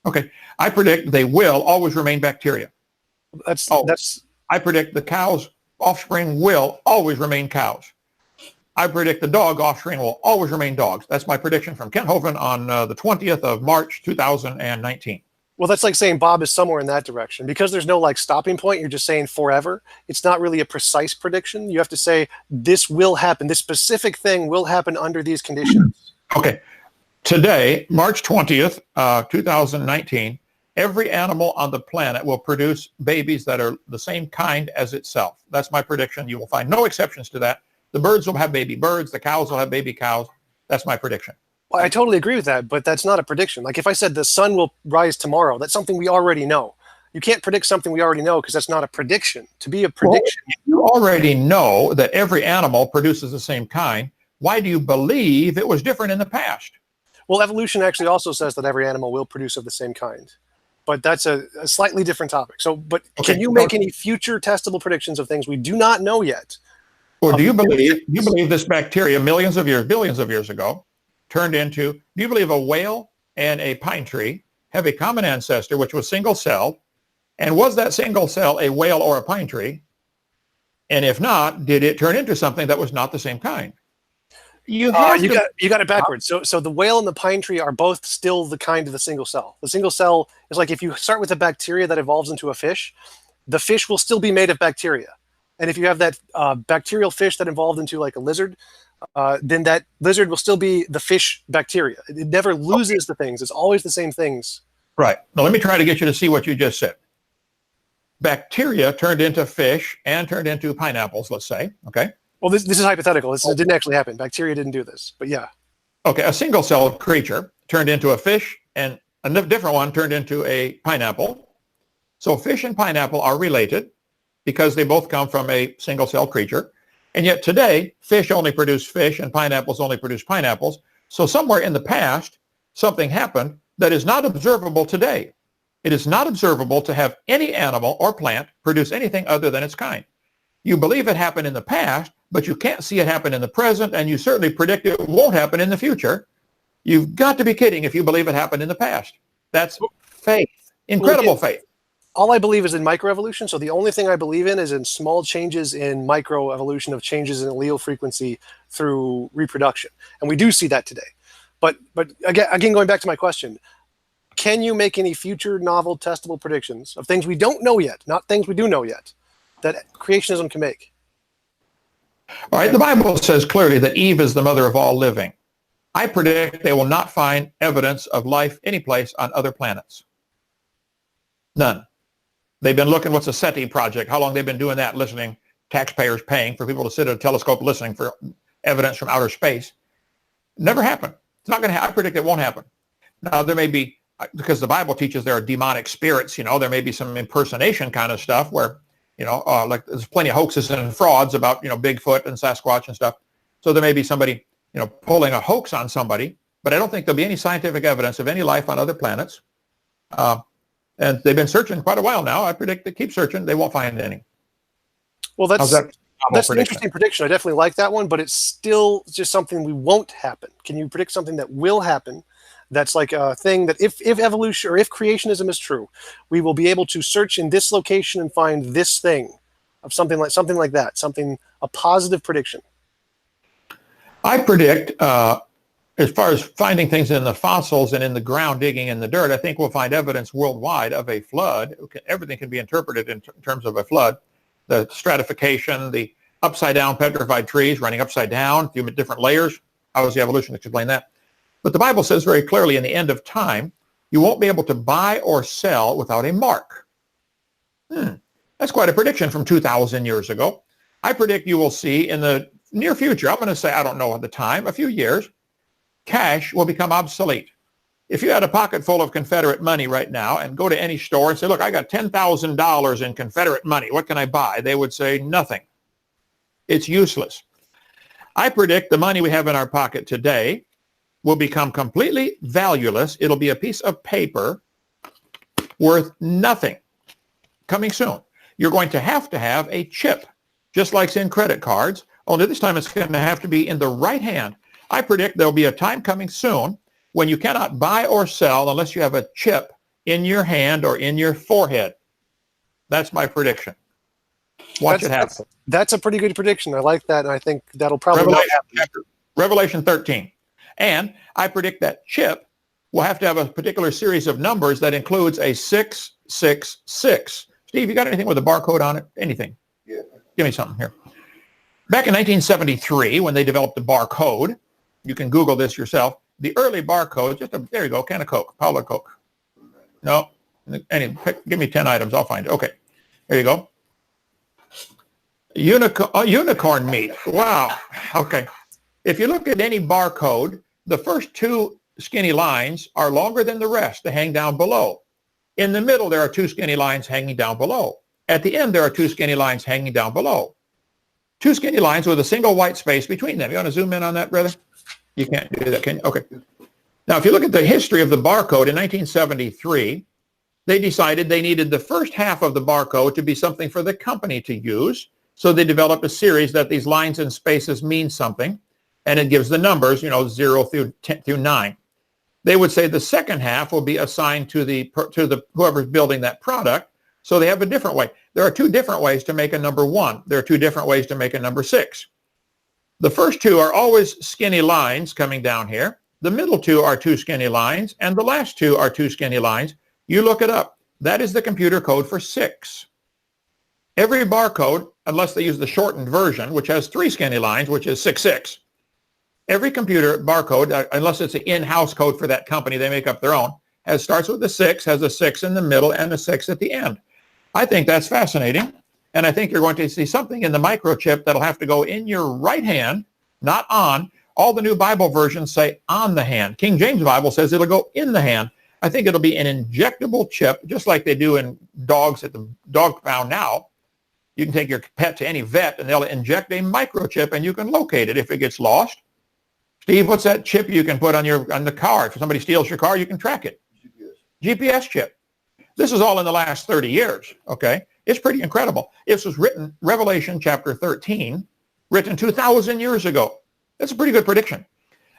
[SPEAKER 2] Okay. I predict they will always remain bacteria. I predict the cow's offspring will always remain cows. I predict the dog offspring will always remain dogs. That's my prediction from Kent Hovind on the 20th of March, 2019.
[SPEAKER 1] Well, that's like saying Bob is somewhere in that direction. Because there's no like stopping point, you're just saying forever. It's not really a precise prediction. You have to say this will happen. This specific thing will happen under these conditions.
[SPEAKER 2] Okay. Today, March 20th, 2019, every animal on the planet will produce babies that are the same kind as itself. That's my prediction. You will find no exceptions to that. The birds will have baby birds. The cows will have baby cows. That's my prediction.
[SPEAKER 1] Well, I totally agree with that, but that's not a prediction. Like if I said the sun will rise tomorrow, that's something we already know. You can't predict something we already know because that's not a prediction. To be a prediction.
[SPEAKER 2] Well, you already know that every animal produces the same kind. Why do you believe it was different in the past?
[SPEAKER 1] Well, evolution actually also says that every animal will produce of the same kind. But that's a slightly different topic. So, but can you make any future testable predictions of things we do not know yet?
[SPEAKER 2] Or do you believe this bacteria millions of years, billions of years ago turned into, do you believe a whale and a pine tree have a common ancestor, which was single cell? And was that single cell a whale or a pine tree? And if not, did it turn into something that was not the same kind? You got
[SPEAKER 1] it backwards. So the whale and the pine tree are both still the kind of the single cell. The single cell is like if you start with a bacteria that evolves into a fish, the fish will still be made of bacteria. And if you have that bacterial fish that evolved into like a lizard, then that lizard will still be the fish bacteria. It never loses the things. It's always the same things.
[SPEAKER 2] Right. Now let me try to get you to see what you just said. Bacteria turned into fish and turned into pineapples, let's say. Okay.
[SPEAKER 1] Well, this is hypothetical. It didn't actually happen. Bacteria didn't do this, but yeah.
[SPEAKER 2] Okay, a single-celled creature turned into a fish, and a different one turned into a pineapple. So fish and pineapple are related because they both come from a single-celled creature. And yet today, fish only produce fish and pineapples only produce pineapples. So somewhere in the past, something happened that is not observable today. It is not observable to have any animal or plant produce anything other than its kind. You believe it happened in the past, but you can't see it happen in the present, and you certainly predict it won't happen in the future. You've got to be kidding if you believe it happened in the past. That's faith, incredible faith.
[SPEAKER 1] All I believe is in microevolution, so the only thing I believe in is in small changes in microevolution of changes in allele frequency through reproduction. And we do see that today. But again, going back to my question, can you make any future novel testable predictions of things we don't know yet, not things we do know yet, that creationism can make?
[SPEAKER 2] All right, the Bible says clearly that Eve is the mother of all living. I predict they will not find evidence of life anyplace on other planets. None. They've been looking, what's the SETI project? How long they've been doing that, listening, taxpayers paying for people to sit at a telescope listening for evidence from outer space. Never happened. It's not going to happen. I predict it won't happen. Now, there may be, because the Bible teaches there are demonic spirits, there may be some impersonation kind of stuff where, like there's plenty of hoaxes and frauds about, Bigfoot and Sasquatch and stuff. So there may be somebody, pulling a hoax on somebody, but I don't think there'll be any scientific evidence of any life on other planets. And they've been searching quite a while now. I predict they keep searching. They won't find any.
[SPEAKER 1] Well, that's an interesting prediction. I definitely like that one, but it's still just something we won't happen. Can you predict something that will happen? That's like a thing that if evolution or if creationism is true, we will be able to search in this location and find this thing of something like that, a positive prediction.
[SPEAKER 2] I predict, as far as finding things in the fossils and in the ground, digging in the dirt, I think we'll find evidence worldwide of a flood. Everything can be interpreted in terms of a flood. The stratification, the upside down petrified trees running upside down, a few different layers. How does the evolution explain that? But the Bible says very clearly in the end of time, you won't be able to buy or sell without a mark. That's quite a prediction from 2,000 years ago. I predict you will see in the near future, I'm going to say, I don't know at the time, a few years, cash will become obsolete. If you had a pocket full of Confederate money right now and go to any store and say, look, I got $10,000 in Confederate money, what can I buy? They would say nothing. It's useless. I predict the money we have in our pocket today will become completely valueless. It'll be a piece of paper worth nothing coming soon. You're going to have a chip, just like in credit cards, only this time it's going to have to be in the right hand. I predict there'll be a time coming soon when you cannot buy or sell unless you have a chip in your hand or in your forehead. That's my prediction. Watch it happen.
[SPEAKER 1] That's a pretty good prediction. I like that, and I think that'll probably not happen.
[SPEAKER 2] Revelation 13. And I predict that chip will have to have a particular series of numbers that includes a 666. Steve, you got anything with a barcode on it? Anything?
[SPEAKER 3] Yeah.
[SPEAKER 2] Give me something here. Back in 1973, when they developed the barcode, you can Google this yourself, the early barcode, there you go, can of Coke, Paula Coke. No, give me 10 items, I'll find it. Okay, there you go. Unicorn meat, wow, okay. If you look at any barcode, the first two skinny lines are longer than the rest. They hang down below. In the middle, there are two skinny lines hanging down below. At the end, there are two skinny lines hanging down below. Two skinny lines with a single white space between them. You want to zoom in on that, brother? You can't do that, can you? Okay. Now, if you look at the history of the barcode in 1973, they decided they needed the first half of the barcode to be something for the company to use. So they developed a series that these lines and spaces mean something, and it gives the numbers, 0 through 10 through 9. They would say the second half will be assigned to the whoever's building that product. So they have a different way. There are two different ways to make a number 1. There are two different ways to make a number 6. The first two are always skinny lines coming down here. The middle two are two skinny lines, and the last two are two skinny lines. You look it up. That is the computer code for 6. Every barcode, unless they use the shortened version, which has 3 skinny lines, which is 66. Every computer barcode, unless it's an in-house code for that company, they make up their own, starts with a 6, has a 6 in the middle, and a 6 at the end. I think that's fascinating, and I think you're going to see something in the microchip that'll have to go in your right hand, not on. All the new Bible versions say on the hand. King James Bible says it'll go in the hand. I think it'll be an injectable chip, just like they do in dogs at the dog pound now. You can take your pet to any vet, and they'll inject a microchip, and you can locate it if it gets lost. Steve, what's that chip you can put on the car? If somebody steals your car, you can track it. GPS chip. This is all in the last 30 years, okay? It's pretty incredible. This was written, Revelation chapter 13, written 2,000 years ago. That's a pretty good prediction.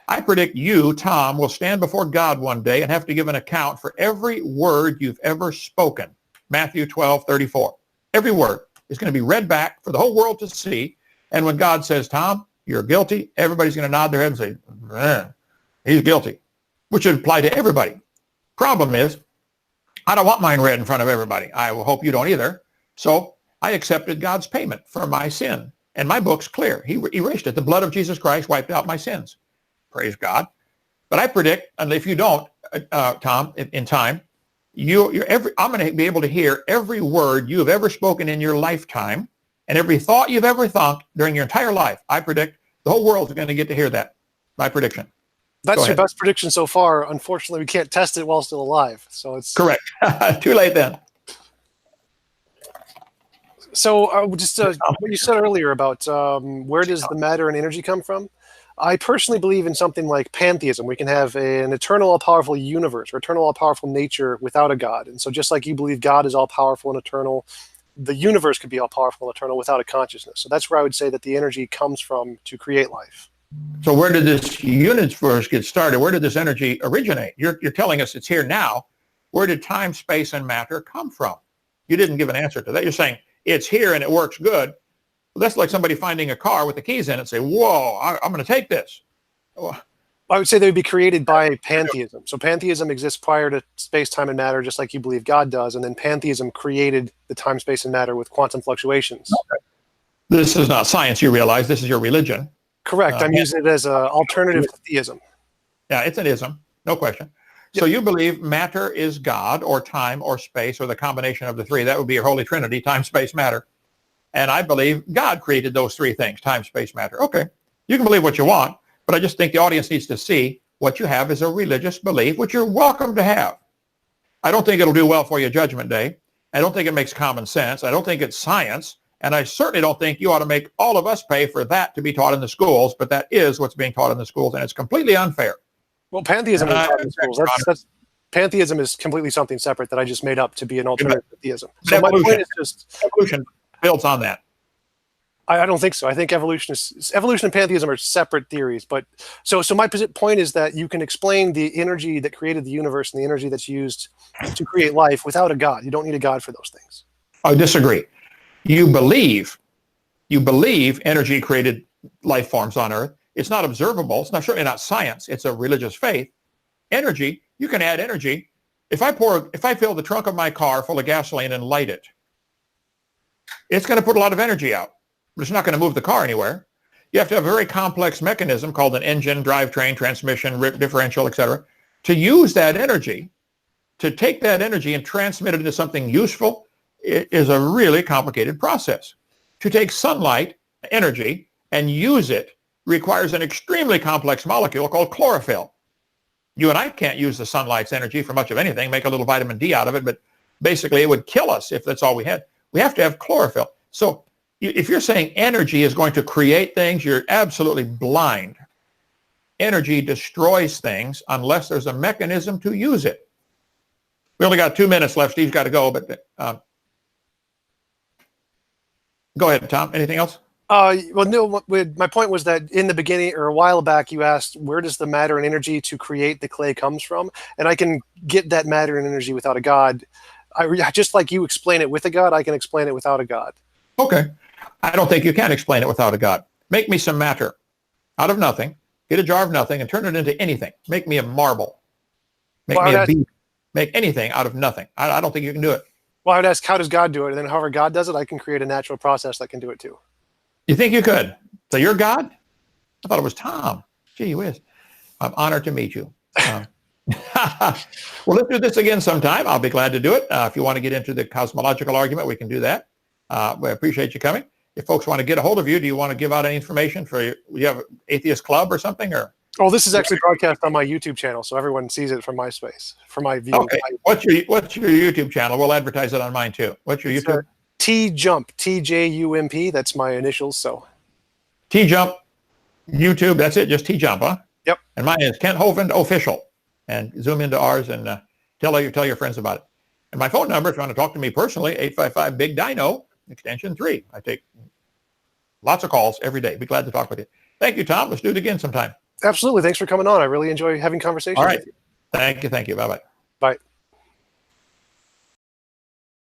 [SPEAKER 2] I predict you, Tom, will stand before God one day and have to give an account for every word you've ever spoken. Matthew 12:34. Every word is going to be read back for the whole world to see. And when God says, Tom, you're guilty, everybody's going to nod their head and say, he's guilty, which would apply to everybody. Problem is, I don't want mine read in front of everybody. I will hope you don't either. So I accepted God's payment for my sin. And my book's clear. He erased it. The blood of Jesus Christ wiped out my sins. Praise God. But I predict, and if you don't, Tom, in time, I'm going to be able to hear every word you have ever spoken in your lifetime and every thought you've ever thought during your entire life. I predict the whole world is going to get to hear that. My prediction.
[SPEAKER 1] That's your best prediction so far. Unfortunately, we can't test it while still alive. So it's
[SPEAKER 2] correct. Too late then.
[SPEAKER 1] So just what you said earlier about where does the matter and energy come from? I personally believe in something like pantheism. We can have an eternal, all-powerful universe or eternal, all-powerful nature without a God. And so just like you believe God is all-powerful and eternal, the universe could be all-powerful and eternal without a consciousness. So that's where I would say that the energy comes from to create life.
[SPEAKER 2] So where did this universe get started? Where did this energy originate? You're telling us it's here now. Where did time, space, and matter come from? You didn't give an answer to that. You're saying it's here and it works good. Well, that's like somebody finding a car with the keys in it and say, whoa, I'm going to take this. Well,
[SPEAKER 1] I would say they would be created by pantheism. So pantheism exists prior to space, time, and matter, just like you believe God does. And then pantheism created the time, space, and matter with quantum fluctuations.
[SPEAKER 2] Okay. This is not science, you realize. This is your religion.
[SPEAKER 1] Correct. I'm using it as an alternative to theism.
[SPEAKER 2] Yeah, it's an ism, no question. So you believe matter is God or time or space or the combination of the three. That would be your Holy Trinity, time, space, matter. And I believe God created those three things, time, space, matter. Okay, you can believe what you want, but I just think the audience needs to see what you have is a religious belief, which you're welcome to have. I don't think it'll do well for you Judgment Day. I don't think it makes common sense. I don't think it's science. And I certainly don't think you ought to make all of us pay for that to be taught in the schools, but that is what's being taught in the schools, and it's completely unfair.
[SPEAKER 1] Well, pantheism is taught in schools. Pantheism is completely something separate that I just made up to be an alternative to theism. So my point is just
[SPEAKER 2] evolution builds on that.
[SPEAKER 1] I don't think so. I think evolution and pantheism are separate theories. But so my point is that you can explain the energy that created the universe and the energy that's used to create life without a God. You don't need a God for those things.
[SPEAKER 2] I disagree. You believe energy created life forms on Earth. It's not observable. It's not certainly not science. It's a religious faith. Energy, you can add energy. If I fill the trunk of my car full of gasoline and light it, it's going to put a lot of energy out. But it's not going to move the car anywhere. You have to have a very complex mechanism called an engine, drivetrain, transmission, differential, etc., to use that energy, to take that energy and transmit it into something useful. It is a really complicated process. To take sunlight energy and use it requires an extremely complex molecule called chlorophyll. You and I can't use the sunlight's energy for much of anything, make a little vitamin D out of it, but basically it would kill us if that's all we had. We have to have chlorophyll. So if you're saying energy is going to create things, you're absolutely blind. Energy destroys things unless there's a mechanism to use it. We only got 2 minutes left. Steve's got to go, but go ahead, Tom. Anything else?
[SPEAKER 1] Well, no, my point was that in the beginning or a while back, you asked, where does the matter and energy to create the clay comes from? And I can get that matter and energy without a God. Just like you explain it with a God, I can explain it without a God.
[SPEAKER 2] Okay. I don't think you can explain it without a God. Make me some matter out of nothing. Get a jar of nothing and turn it into anything. Make me a marble. Make me a bead. Make anything out of nothing. I don't think you can do it.
[SPEAKER 1] Well, I would ask, how does God do it? And then however God does it, I can create a natural process that can do it too.
[SPEAKER 2] You think you could? So you're God? I thought it was Tom. Gee whiz. I'm honored to meet you. Well, let's do this again sometime. I'll be glad to do it. If you want to get into the cosmological argument, we can do that. We appreciate you coming. If folks want to get a hold of you, do you want to give out any information for you have an atheist club or something? Or
[SPEAKER 1] this is actually broadcast on my YouTube channel, so everyone sees it from my space, from my view.
[SPEAKER 2] Okay. What's your YouTube channel? We'll advertise it on mine too. What's your YouTube?
[SPEAKER 1] TJump, TJump. That's my initials. So
[SPEAKER 2] TJump, YouTube. That's it. Just TJump, huh?
[SPEAKER 1] Yep.
[SPEAKER 2] And mine is Kent Hovind Official. And zoom into ours and tell your friends about it. And my phone number, if you want to talk to me personally, 855-BIG-DINO, extension 3. I take lots of calls every day. Be glad to talk with you. Thank you, Tom. Let's do it again sometime.
[SPEAKER 1] Absolutely. Thanks for coming on. I really enjoy having conversations with you.
[SPEAKER 2] Thank you. Bye-bye.
[SPEAKER 1] Bye.